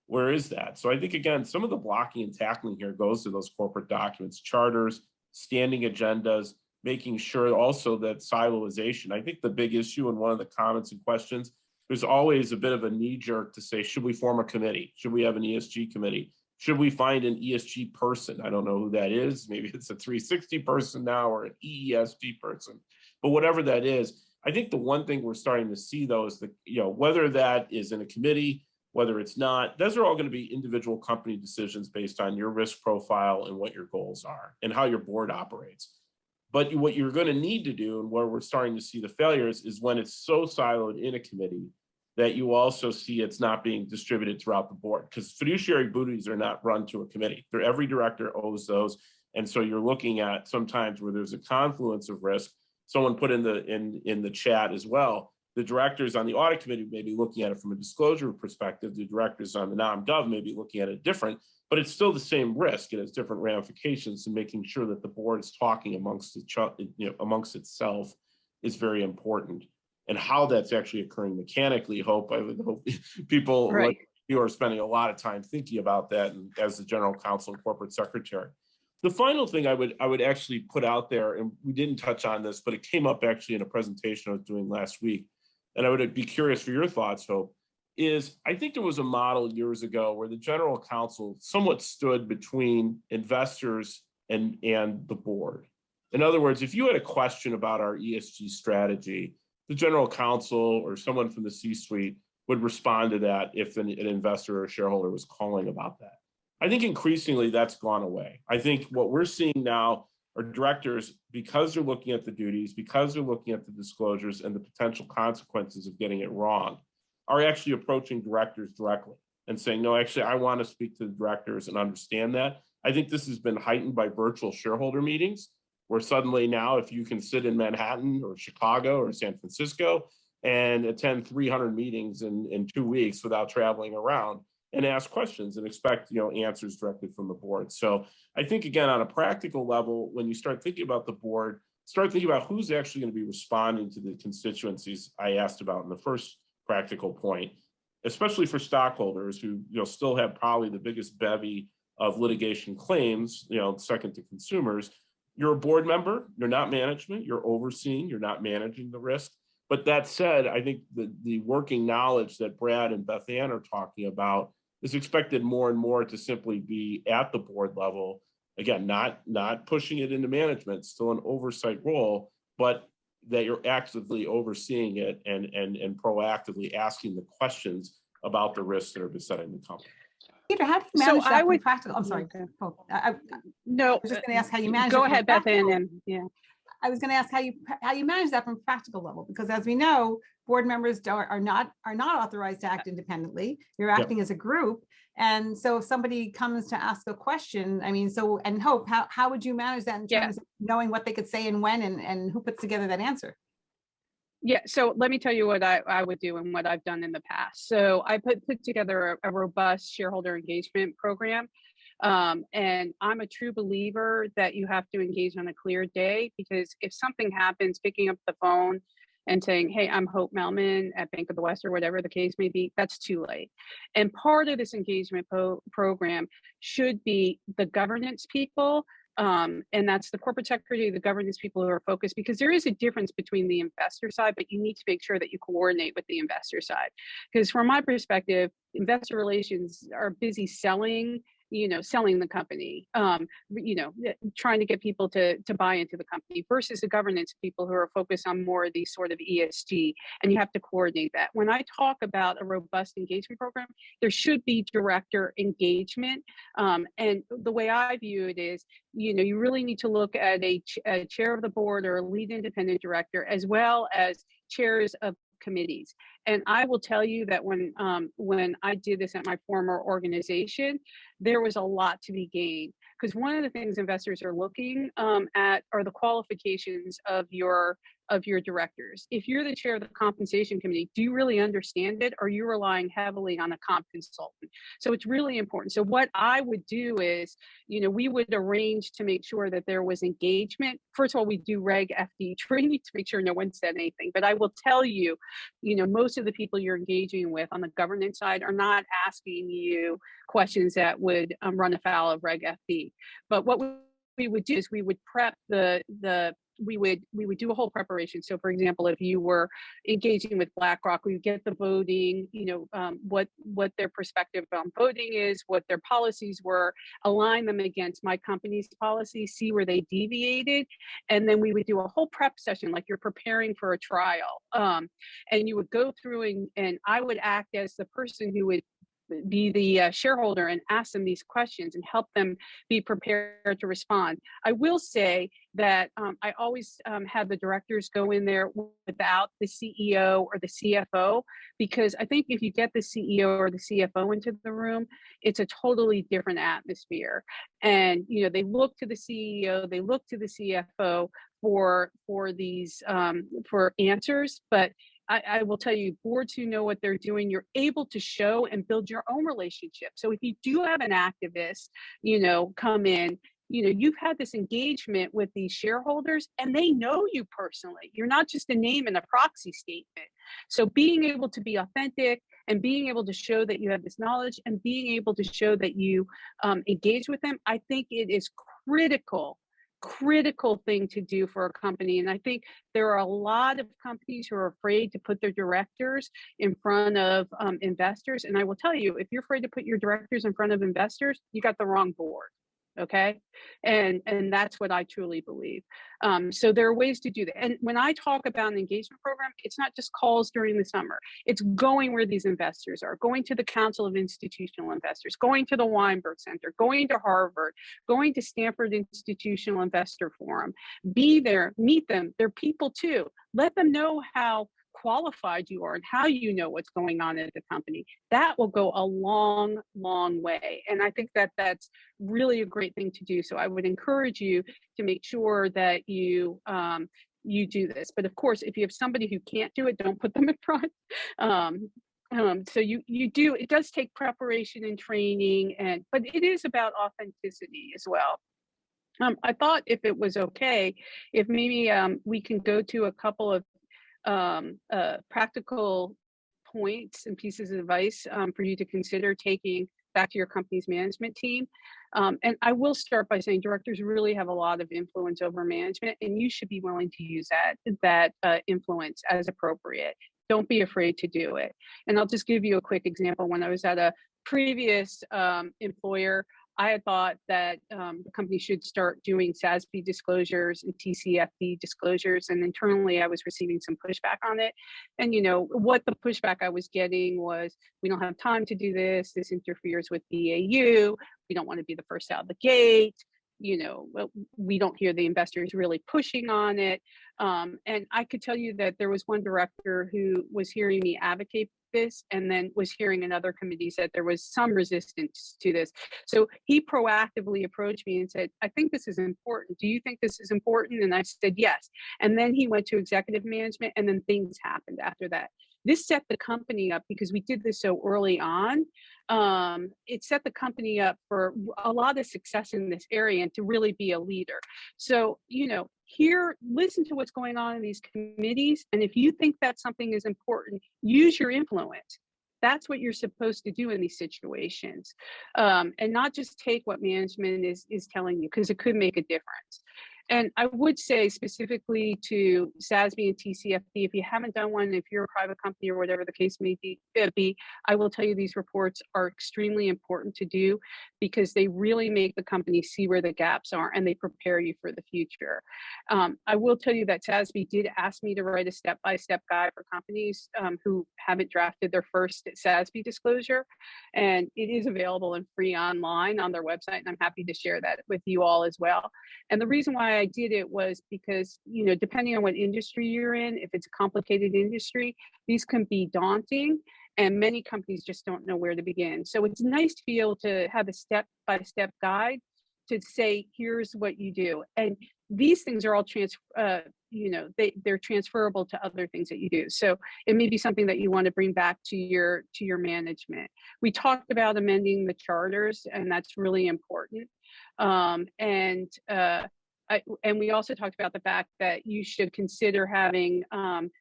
Where is that? So I think, again, some of the blocking and tackling here goes to those corporate documents, charters, standing agendas, making sure also that siloization. I think the big issue in one of the comments and questions, there's always a bit of a knee jerk to say, should we form a committee? Should we have an ESG committee? Should we find an ESG person? I don't know who that is. Maybe it's a 360 person now or an EESG person, but whatever that is, I think the one thing we're starting to see though is that, whether that is in a committee, whether it's not, those are all going to be individual company decisions based on your risk profile and what your goals are and how your board operates. But what you're going to need to do, and where we're starting to see the failures, is when it's so siloed in a committee that you also see it's not being distributed throughout the board, because fiduciary duties are not run to a committee. Every director owes those. And so you're looking at sometimes where there's a confluence of risk. Someone put in the chat as well, the directors on the audit committee may be looking at it from a disclosure perspective. The directors on the non-gov may be looking at it different, but it's still the same risk. It has different ramifications, and making sure that the board is talking amongst itself is very important. And how that's actually occurring mechanically, I would hope people like you are spending a lot of time thinking about that, and as the general counsel and corporate secretary. The final thing I would actually put out there, and we didn't touch on this, but it came up actually in a presentation I was doing last week, and I would be curious for your thoughts, Hope, is I think there was a model years ago where the general counsel somewhat stood between investors and the board. In other words, if you had a question about our ESG strategy, the general counsel or someone from the C-suite would respond to that if an investor or shareholder was calling about that. I think increasingly that's gone away. I think what we're seeing now are directors, because they're looking at the duties, because they're looking at the disclosures and the potential consequences of getting it wrong, are actually approaching directors directly and saying, no, actually, I want to speak to the directors and understand that. I think this has been heightened by virtual shareholder meetings, where suddenly now, if you can sit in Manhattan or Chicago or San Francisco and attend 300 meetings in 2 weeks without traveling around and ask questions and expect answers directly from the board. So I think, again, on a practical level, when you start thinking about the board, start thinking about who's actually going to be responding to the constituencies I asked about in the first practical point, especially for stockholders who still have probably the biggest bevy of litigation claims, second to consumers. You're a board member, you're not management, you're overseeing, you're not managing the risk. But that said, I think the working knowledge that Brad and Beth-ann are talking about is expected more and more to simply be at the board level again, not pushing it into management, still an oversight role, but that you're actively overseeing it and proactively asking the questions about the risks that are besetting the company. Peter, how do you manage that from practical? I'm sorry. Okay. No, I was just going to ask how you manage. Go ahead, Beth-ann. Yeah. I was going to ask how you manage that from a practical level, because as we know, board members are not authorized to act independently. You're acting as a group, and so if somebody comes to ask a question, I mean, and Hope, how would you manage that in terms of knowing what they could say and when, and who puts together that answer? Yeah, so let me tell you what I would do and what I've done in the past. So I put together a robust shareholder engagement program. And I'm a true believer that you have to engage on a clear day, because if something happens, picking up the phone and saying, hey, I'm Hope Mehlman at Bank of the West, or whatever the case may be, that's too late. And part of this engagement program should be the governance people, and that's the corporate secretary, the governance people who are focused, because there is a difference between the investor side, but you need to make sure that you coordinate with the investor side. Because from my perspective, investor relations are busy selling the company, trying to get people to buy into the company, versus the governance people who are focused on more of these sort of ESG, and you have to coordinate that. When I talk about a robust engagement program, there should be director engagement. And the way I view it is, you really need to look at a chair of the board or a lead independent director, as well as chairs of committees. And I will tell you that when I did this at my former organization, there was a lot to be gained, because one of the things investors are looking at are the qualifications of your directors. If you're the chair of the compensation committee, do you really understand it? Or are you relying heavily on a comp consultant? So it's really important. So what I would do is, we would arrange to make sure that there was engagement. First of all, we do Reg FD training to make sure no one said anything. But I will tell you, most of the people you're engaging with on the governance side are not asking you questions that would run afoul of Reg FD. But what we would do is we would prep we would do a whole preparation. So for example, if you were engaging with BlackRock, we would get the voting, what their perspective on voting is, what their policies were, align them against my company's policies, see where they deviated. And then we would do a whole prep session, like you're preparing for a trial. And you would go through and I would act as the person who would be the shareholder and ask them these questions and help them be prepared to respond. I will say that I always have the directors go in there without the CEO or the CFO, because I think if you get the CEO or the CFO into the room, it's a totally different atmosphere. And they look to the CEO, they look to the CFO for these for answers, but I will tell you, boards who know what they're doing, you're able to show and build your own relationship. So if you do have an activist, come in, you've had this engagement with these shareholders and they know you personally. You're not just a name in a proxy statement. So being able to be authentic and being able to show that you have this knowledge and being able to show that you engage with them, I think it is critical thing to do for a company. And I think there are a lot of companies who are afraid to put their directors in front of investors. And I will tell you, if you're afraid to put your directors in front of investors, you got the wrong board. Okay. And that's what I truly believe. So there are ways to do that. And when I talk about an engagement program, it's not just calls during the summer. It's going where these investors are, going to the Council of Institutional Investors, going to the Weinberg Center, going to Harvard, going to Stanford Institutional Investor Forum. Be there, meet them. They're people too. Let them know how qualified you are and how you know what's going on at the company. That will go a long way. And I think that that's really a great thing to do. So I would encourage you to make sure that you do this. But of course, if you have somebody who can't do it, don't put them in front. So you do, it does take preparation and training, but it is about authenticity as well. I thought if it was okay, if maybe we can go to a couple of practical points and pieces of advice for you to consider taking back to your company's management team. And I will start by saying directors really have a lot of influence over management, and you should be willing to use that influence as appropriate. Don't be afraid to do it. And I'll just give you a quick example. When I was at a previous employer, I had thought that the company should start doing SASB disclosures and TCFD disclosures, and internally I was receiving some pushback on it. And what the pushback I was getting was, we don't have time to do this. This interferes with BAU. We don't want to be the first out of the gate. We don't hear the investors really pushing on it. And I could tell you that there was one director who was hearing me advocate this, and then was hearing another committee said there was some resistance to this. So he proactively approached me and said, I think this is important. Do you think this is important? And I said, yes. And then he went to executive management, and then things happened after that. This set the company up, because we did this so early on. It set the company up for a lot of success in this area and to really be a leader. So, listen to what's going on in these committees. And if you think that something is important, use your influence. That's what you're supposed to do in these situations. And not just take what management is telling you, because it could make a difference. And I would say specifically to SASB and TCFD, if you haven't done one, if you're a private company or whatever the case may be, I will tell you these reports are extremely important to do, because they really make the company see where the gaps are, and they prepare you for the future. I will tell you that SASB did ask me to write a step-by-step guide for companies who haven't drafted their first SASB disclosure, and it is available and free online on their website, and I'm happy to share that with you all as well. And the reason why I did it was because, depending on what industry you're in, if it's a complicated industry, these can be daunting, and many companies just don't know where to begin. So it's nice to be able to have a step-by-step guide to say, here's what you do. And these things are all they're transferable to other things that you do. So it may be something that you want to bring back to your management. We talked about amending the charters, and that's really important. And we also talked about the fact that you should consider having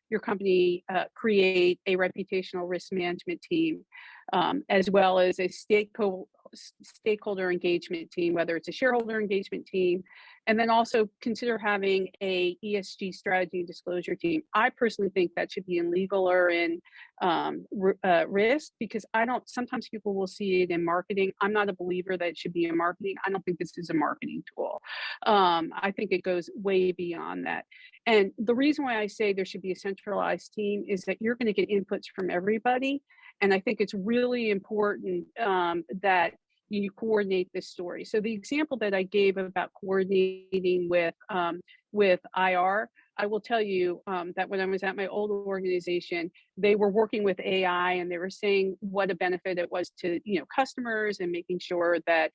your company create a reputational risk management team, as well as a stakeholder engagement team, whether it's a shareholder engagement team, and then also consider having a ESG strategy and disclosure team. I personally think that should be in legal or in risk, because sometimes people will see it in marketing. I'm not a believer that it should be in marketing. I don't think this is a marketing tool. I think it goes way beyond that. And the reason why I say there should be a centralized team is that you're going to get inputs from everybody. And I think it's really important that you coordinate this story. So the example that I gave about coordinating with IR, I will tell you that when I was at my old organization, they were working with AI, and they were saying what a benefit it was to customers, and making sure that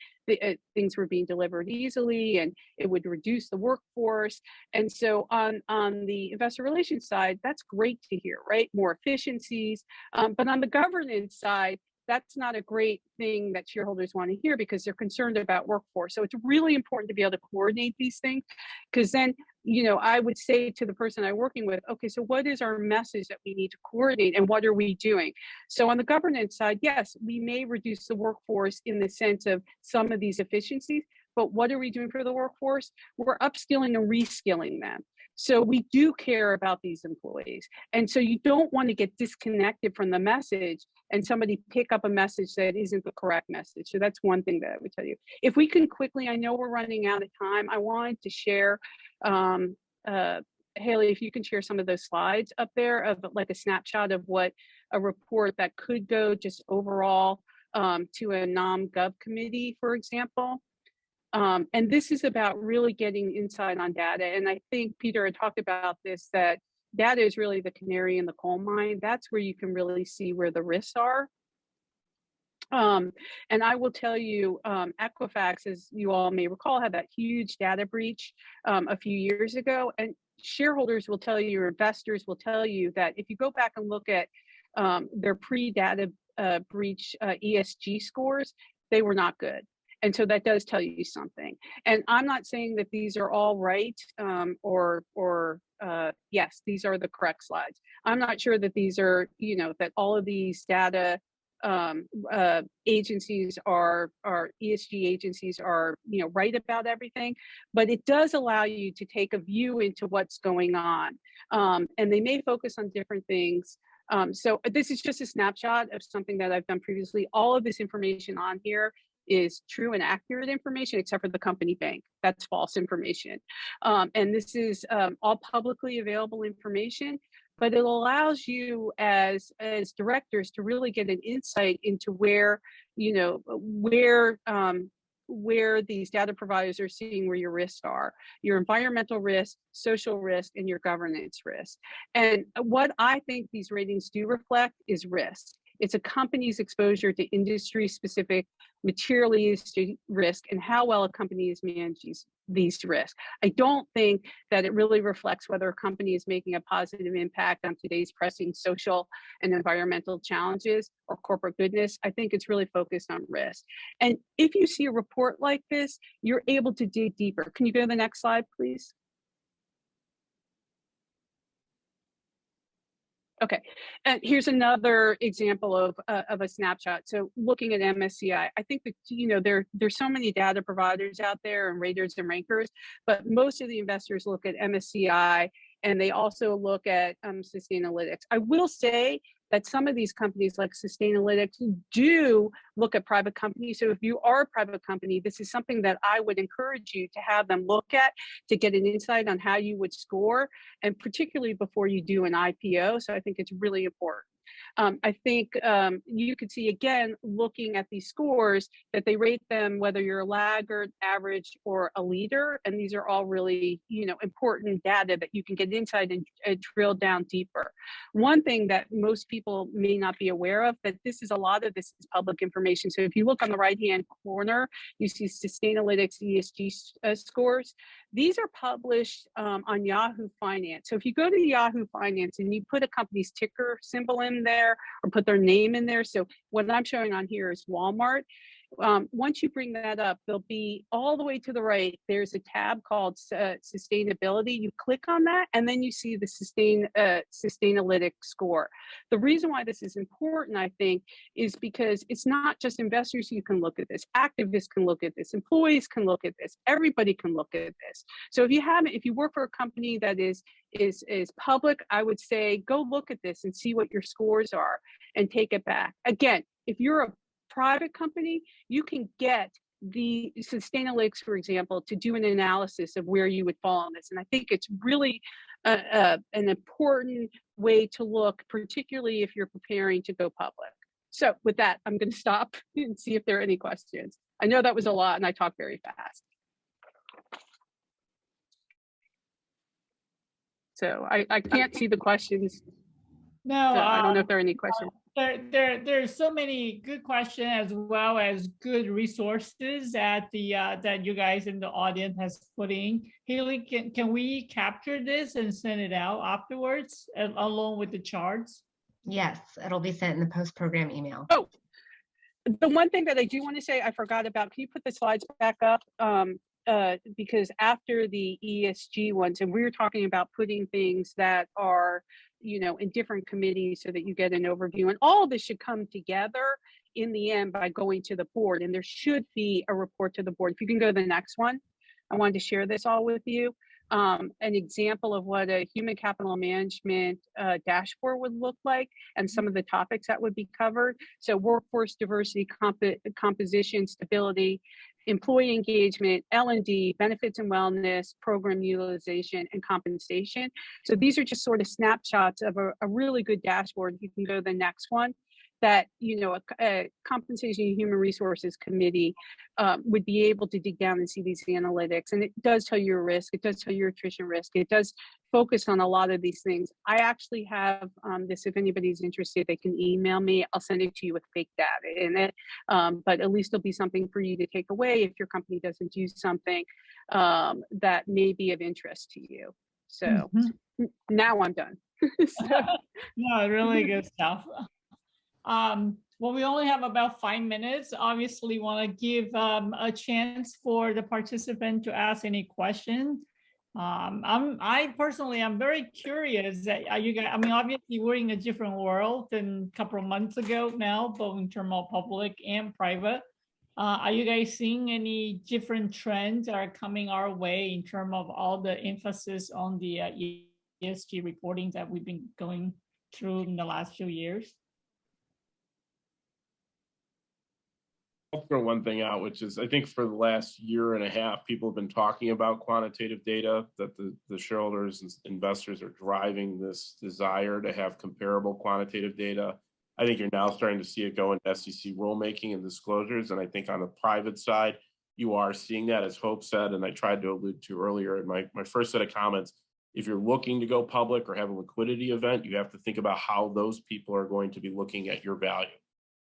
things were being delivered easily, and it would reduce the workforce. And so on the investor relations side, that's great to hear, right? More efficiencies. But on the governance side, that's not a great thing that shareholders want to hear, because they're concerned about workforce. So it's really important to be able to coordinate these things, because then, I would say to the person I'm working with, okay, so what is our message that we need to coordinate, and what are we doing? So on the governance side, yes, we may reduce the workforce in the sense of some of these efficiencies, but what are we doing for the workforce? We're upskilling and reskilling them. So we do care about these employees. And so you don't want to get disconnected from the message and somebody pick up a message that isn't the correct message. So that's one thing that I would tell you. If we can quickly, I know we're running out of time. I wanted to share, Haley, if you can share some of those slides up there of like a snapshot of what a report that could go just overall to a nom-gov committee, for example. And this is about really getting insight on data. And I think Peter had talked about this, that data is really the canary in the coal mine. That's where you can really see where the risks are. And I will tell you, Equifax, as you all may recall, had that huge data breach a few years ago. And shareholders will tell you, or investors will tell you, that if you go back and look at their pre-data breach ESG scores, they were not good. And so that does tell you something. And I'm not saying that these are all right, yes, these are the correct slides. I'm not sure that these are, that all of these data agencies are ESG agencies are, right about everything, but it does allow you to take a view into what's going on. And they may focus on different things. So this is just a snapshot of something that I've done previously. All of this information on here is true and accurate information, except for the company bank. That's false information. And this is all publicly available information, but it allows you as directors to really get an insight into where, where these data providers are seeing where your risks are, your environmental risk, social risk, and your governance risk. And what I think these ratings do reflect is risk. It's a company's exposure to industry-specific material ESG risk and how well a company is managing these risks. I don't think that it really reflects whether a company is making a positive impact on today's pressing social and environmental challenges or corporate goodness. I think it's really focused on risk. And if you see a report like this, you're able to dig deeper. Can you go to the next slide, please? Okay, and here's another example of a snapshot. So looking at MSCI, I think that there's so many data providers out there and raters and rankers, but most of the investors look at MSCI and they also look at Sustainalytics. I will say that some of these companies like Sustainalytics do look at private companies. So if you are a private company, this is something that I would encourage you to have them look at to get an insight on how you would score, and particularly before you do an IPO. So I think it's really important. I think you could see, again, looking at these scores, that they rate them whether you're a laggard, average, or a leader. And these are all really, important data that you can get inside and drill down deeper. One thing that most people may not be aware of, that a lot of this is public information. So if you look on the right-hand corner, you see Sustainalytics ESG scores. These are published on Yahoo Finance. So if you go to Yahoo Finance and you put a company's ticker symbol in there or put their name in there. So what I'm showing on here is Walmart. Once you bring that up, there'll be all the way to the right, there's a tab called sustainability. You click on that and then you see the Sustainalytics score. The reason why this is important, I think, is because it's not just investors who can look at this. Activists can look at this. Employees can look at this. Everybody can look at this. So if you work for a company that is public, I would say go look at this and see what your scores are and take it back. Again, if you're a private company, you can get the Sustainalytics, for example, to do an analysis of where you would fall on this. And I think it's really an important way to look, particularly if you're preparing to go public. So with that, I'm going to stop and see if there are any questions. I know that was a lot and I talked very fast. So I can't see the questions. No, so I don't know if there are any questions. There's so many good questions as well as good resources that that you guys in the audience has put in. Haley, can we capture this and send it out afterwards along with the charts? Yes, it'll be sent in the post-program email. Oh, the one thing that I do want to say I forgot about, can you put the slides back up? Because after the ESG ones, and we were talking about putting things that are, in different committees so that you get an overview, and all of this should come together in the end by going to the board, and there should be a report to the board. If you can go to the next one, I wanted to share this all with you. An example of what a human capital management dashboard would look like and some of the topics that would be covered. So workforce diversity, composition, stability, employee engagement, L&D, benefits and wellness, program utilization, and compensation. So these are just sort of snapshots of a really good dashboard. You can go to the next one. That a compensation and human resources committee would be able to dig down and see these analytics, and it does tell you your risk, it does tell you your attrition risk, it does focus on a lot of these things. I actually have this, if anybody's interested, they can email me, I'll send it to you with fake data in it, but at least it'll be something for you to take away if your company doesn't do something that may be of interest to you. So now I'm done. No, really good stuff. Well, we only have about 5 minutes. Obviously, want to give a chance for the participant to ask any questions. I personally, I'm very curious that you guys, obviously we're in a different world than a couple of months ago now, both in terms of public and private. Are you guys seeing any different trends that are coming our way in terms of all the emphasis on the ESG reporting that we've been going through in the last few years? I'll throw one thing out, which is I think for the last year and a half, people have been talking about quantitative data, that the shareholders and investors are driving this desire to have comparable quantitative data. I think you're now starting to see it go into SEC rulemaking and disclosures. And I think on the private side, you are seeing that, as Hope said, and I tried to allude to earlier in my first set of comments. If you're looking to go public or have a liquidity event, you have to think about how those people are going to be looking at your value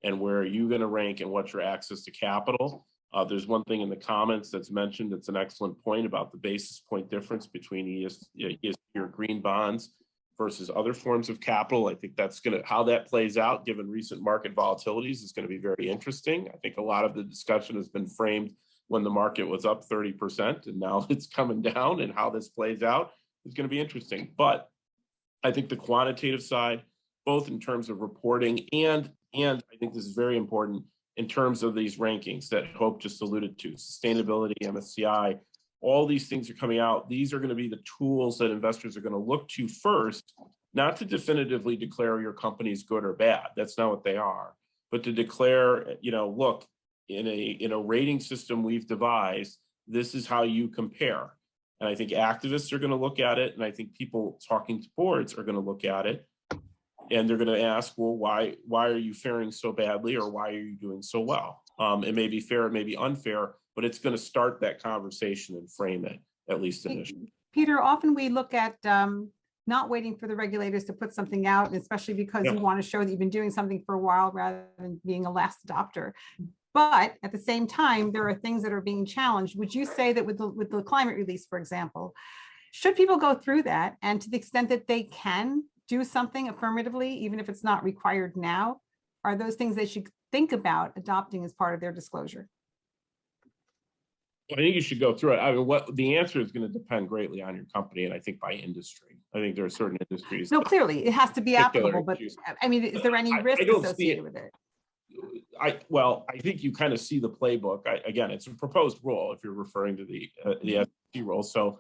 and where are you going to rank and what's your access to capital. There's one thing in the comments that's mentioned. It's an excellent point about the basis point difference between ESG or green bonds versus other forms of capital. I think that's how that plays out given recent market volatilities is going to be very interesting. I think a lot of the discussion has been framed when the market was up 30% and now it's coming down, and how this plays out is going to be interesting. But I think the quantitative side, both in terms of reporting and I think this is very important in terms of these rankings that Hope just alluded to, sustainability, MSCI, all these things are coming out. These are going to be the tools that investors are going to look to first, not to definitively declare your company is good or bad. That's not what they are, but to declare, look, in a rating system we've devised, this is how you compare. And I think activists are going to look at it, and I think people talking to boards are going to look at it, and they're going to ask, well, why are you faring so badly, or why are you doing so well? It may be fair, it may be unfair, but it's going to start that conversation and frame it, at least initially. Peter, often we look at not waiting for the regulators to put something out, and especially because you want to show that you've been doing something for a while rather than being a last adopter. But at the same time, there are things that are being challenged. Would you say that with the climate release, for example, should people go through that, and to the extent that they can do something affirmatively, even if it's not required now, are those things they should think about adopting as part of their disclosure? I think you should go through it. I mean, what the answer is going to depend greatly on your company, and I think by industry. I think there are certain industries. No, clearly it has to be applicable, but I mean, is there any risk associated with it? I think you kind of see the playbook. Again, it's a proposed rule if you're referring to the SEC rule. So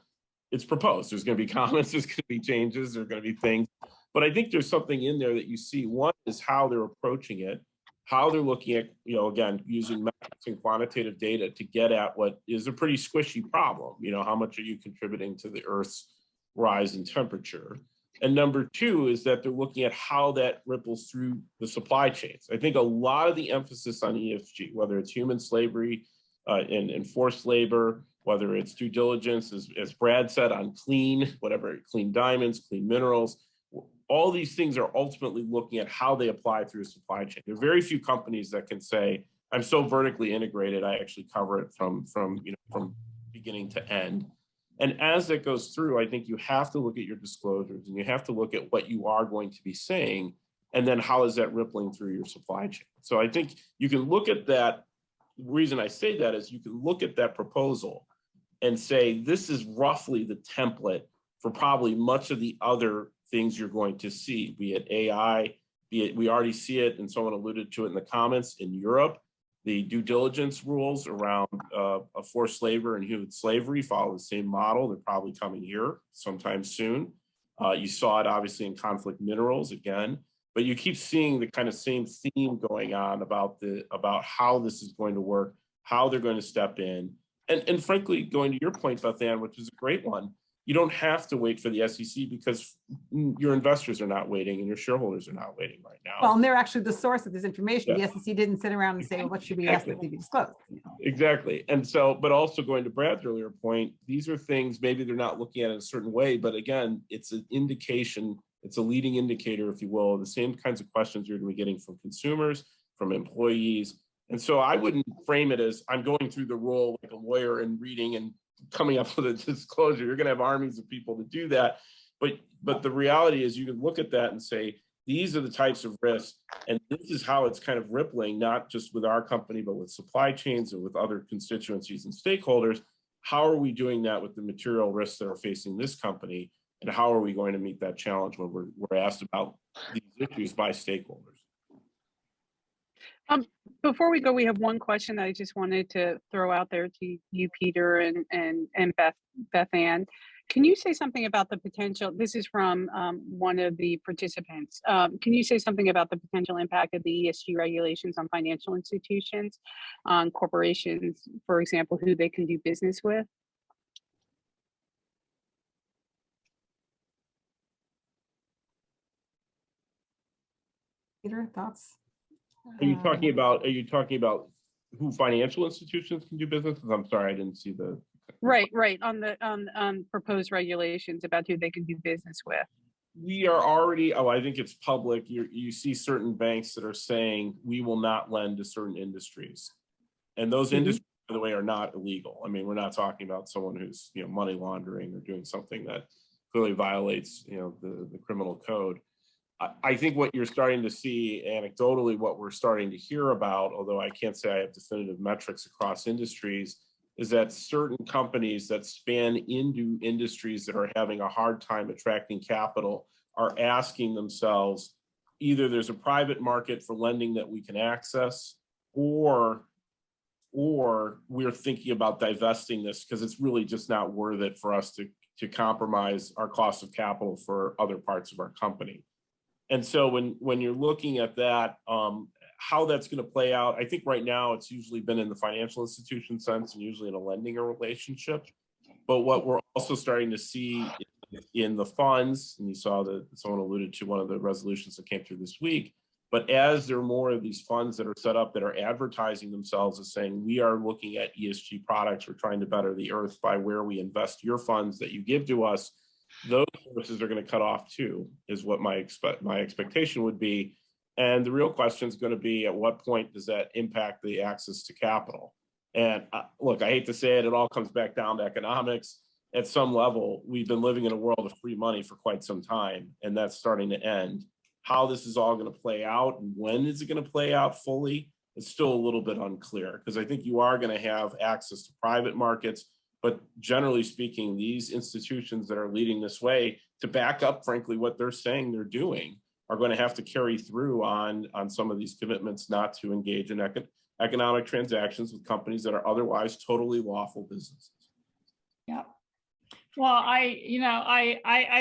it's proposed. There's going to be comments, there's going to be changes, there's going to be things. But I think there's something in there that you see. One is how they're approaching it, how they're looking at, again, using metrics and quantitative data to get at what is a pretty squishy problem. How much are you contributing to the Earth's rise in temperature? And number two is that they're looking at how that ripples through the supply chains. I think a lot of the emphasis on ESG, whether it's human slavery and forced labor, whether it's due diligence, as Brad said, on clean diamonds, clean minerals, all these things are ultimately looking at how they apply through a supply chain. There are very few companies that can say, I'm so vertically integrated, I actually cover it from beginning to end. And as that goes through, I think you have to look at your disclosures, and you have to look at what you are going to be saying, and then how is that rippling through your supply chain. So I think you can look at that. The reason I say that is you can look at that proposal and say, this is roughly the template for probably much of the other things you're going to see, be it AI, be it, we already see it, and someone alluded to it in the comments, in Europe. The due diligence rules around forced labor and human slavery follow the same model. They're probably coming here sometime soon. You saw it obviously in conflict minerals again, but you keep seeing the kind of same theme going on about how this is going to work, how they're going to step in. And frankly, going to your point, Beth-ann, which is a great one, you don't have to wait for the SEC because your investors are not waiting and your shareholders are not waiting right now. Well, and they're actually the source of this information. Yeah. The SEC didn't sit around and say, well, what should we ask that they be disclosed? Exactly. And so, but also going to Brad's earlier point, these are things maybe they're not looking at it a certain way, but again, it's an indication, it's a leading indicator, if you will, of the same kinds of questions you're going to be getting from consumers, from employees. And so I wouldn't frame it as I'm going through the rule like a lawyer and reading and coming up with a disclosure. You're going to have armies of people to do that. But the reality is you can look at that and say, these are the types of risks, and this is how it's kind of rippling, not just with our company, but with supply chains and with other constituencies and stakeholders. How are we doing that with the material risks that are facing this company? And how are we going to meet that challenge when we're asked about these issues by stakeholders? Before we go, we have one question that I just wanted to throw out there to you, Peter and Beth-ann. Can you say something about the potential? This is from one of the participants. Can you say something about the potential impact of the ESG regulations on financial institutions, on corporations, for example, who they can do business with? Peter, thoughts? Are you talking about who financial institutions can do business with? I'm sorry, I didn't see the. Right. On the proposed regulations about who they can do business with. We are already, I think it's public. You see certain banks that are saying we will not lend to certain industries. And those industries, by the way, are not illegal. I mean, we're not talking about someone who's, money laundering or doing something that clearly violates, the criminal code. I think what you're starting to see anecdotally, what we're starting to hear about, although I can't say I have definitive metrics across industries, is that certain companies that span into industries that are having a hard time attracting capital are asking themselves, either there's a private market for lending that we can access, or we're thinking about divesting this because it's really just not worth it for us to compromise our cost of capital for other parts of our company. And so when you're looking at that, how that's going to play out, I think right now it's usually been in the financial institution sense and usually in a lending relationship. But what we're also starting to see in the funds, and you saw that someone alluded to one of the resolutions that came through this week, but as there are more of these funds that are set up that are advertising themselves as saying, we are looking at ESG products, we're trying to better the earth by where we invest your funds that you give to us, those services are going to cut off too, is what my expectation would be. And the real question is going to be, at what point does that impact the access to capital? And look, I hate to say it, it all comes back down to economics. At some level, we've been living in a world of free money for quite some time, and that's starting to end. How this is all going to play out and when is it going to play out fully, it's still a little bit unclear, because I think you are going to have access to private markets. But generally speaking, these institutions that are leading this way to back up, frankly, what they're saying they're doing are going to have to carry through on some of these commitments not to engage in economic transactions with companies that are otherwise totally lawful businesses. Yeah. Well, I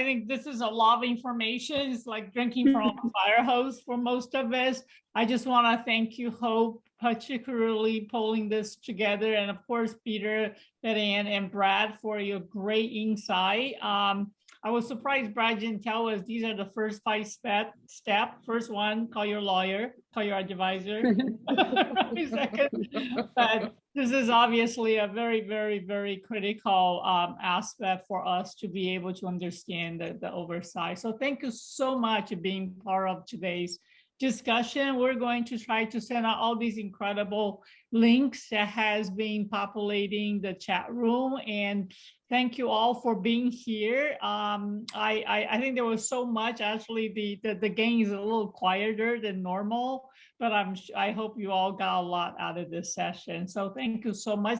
think this is a lot of information. It's like drinking from a fire hose for most of us. I just want to thank you, Hope, particularly pulling this together. And of course, Peter, Beth-ann, and Brad for your great insight. I was surprised Brad didn't tell us these are the first 5 steps. First one, call your lawyer, call your advisor. Second, but this is obviously a very, very, very critical aspect for us to be able to understand the oversight. So thank you so much for being part of today's discussion. We're going to try to send out all these incredible links that has been populating the chat room, and thank you all for being here. I think there was so much. Actually, the game is a little quieter than normal, but I hope you all got a lot out of this session. So thank you so much.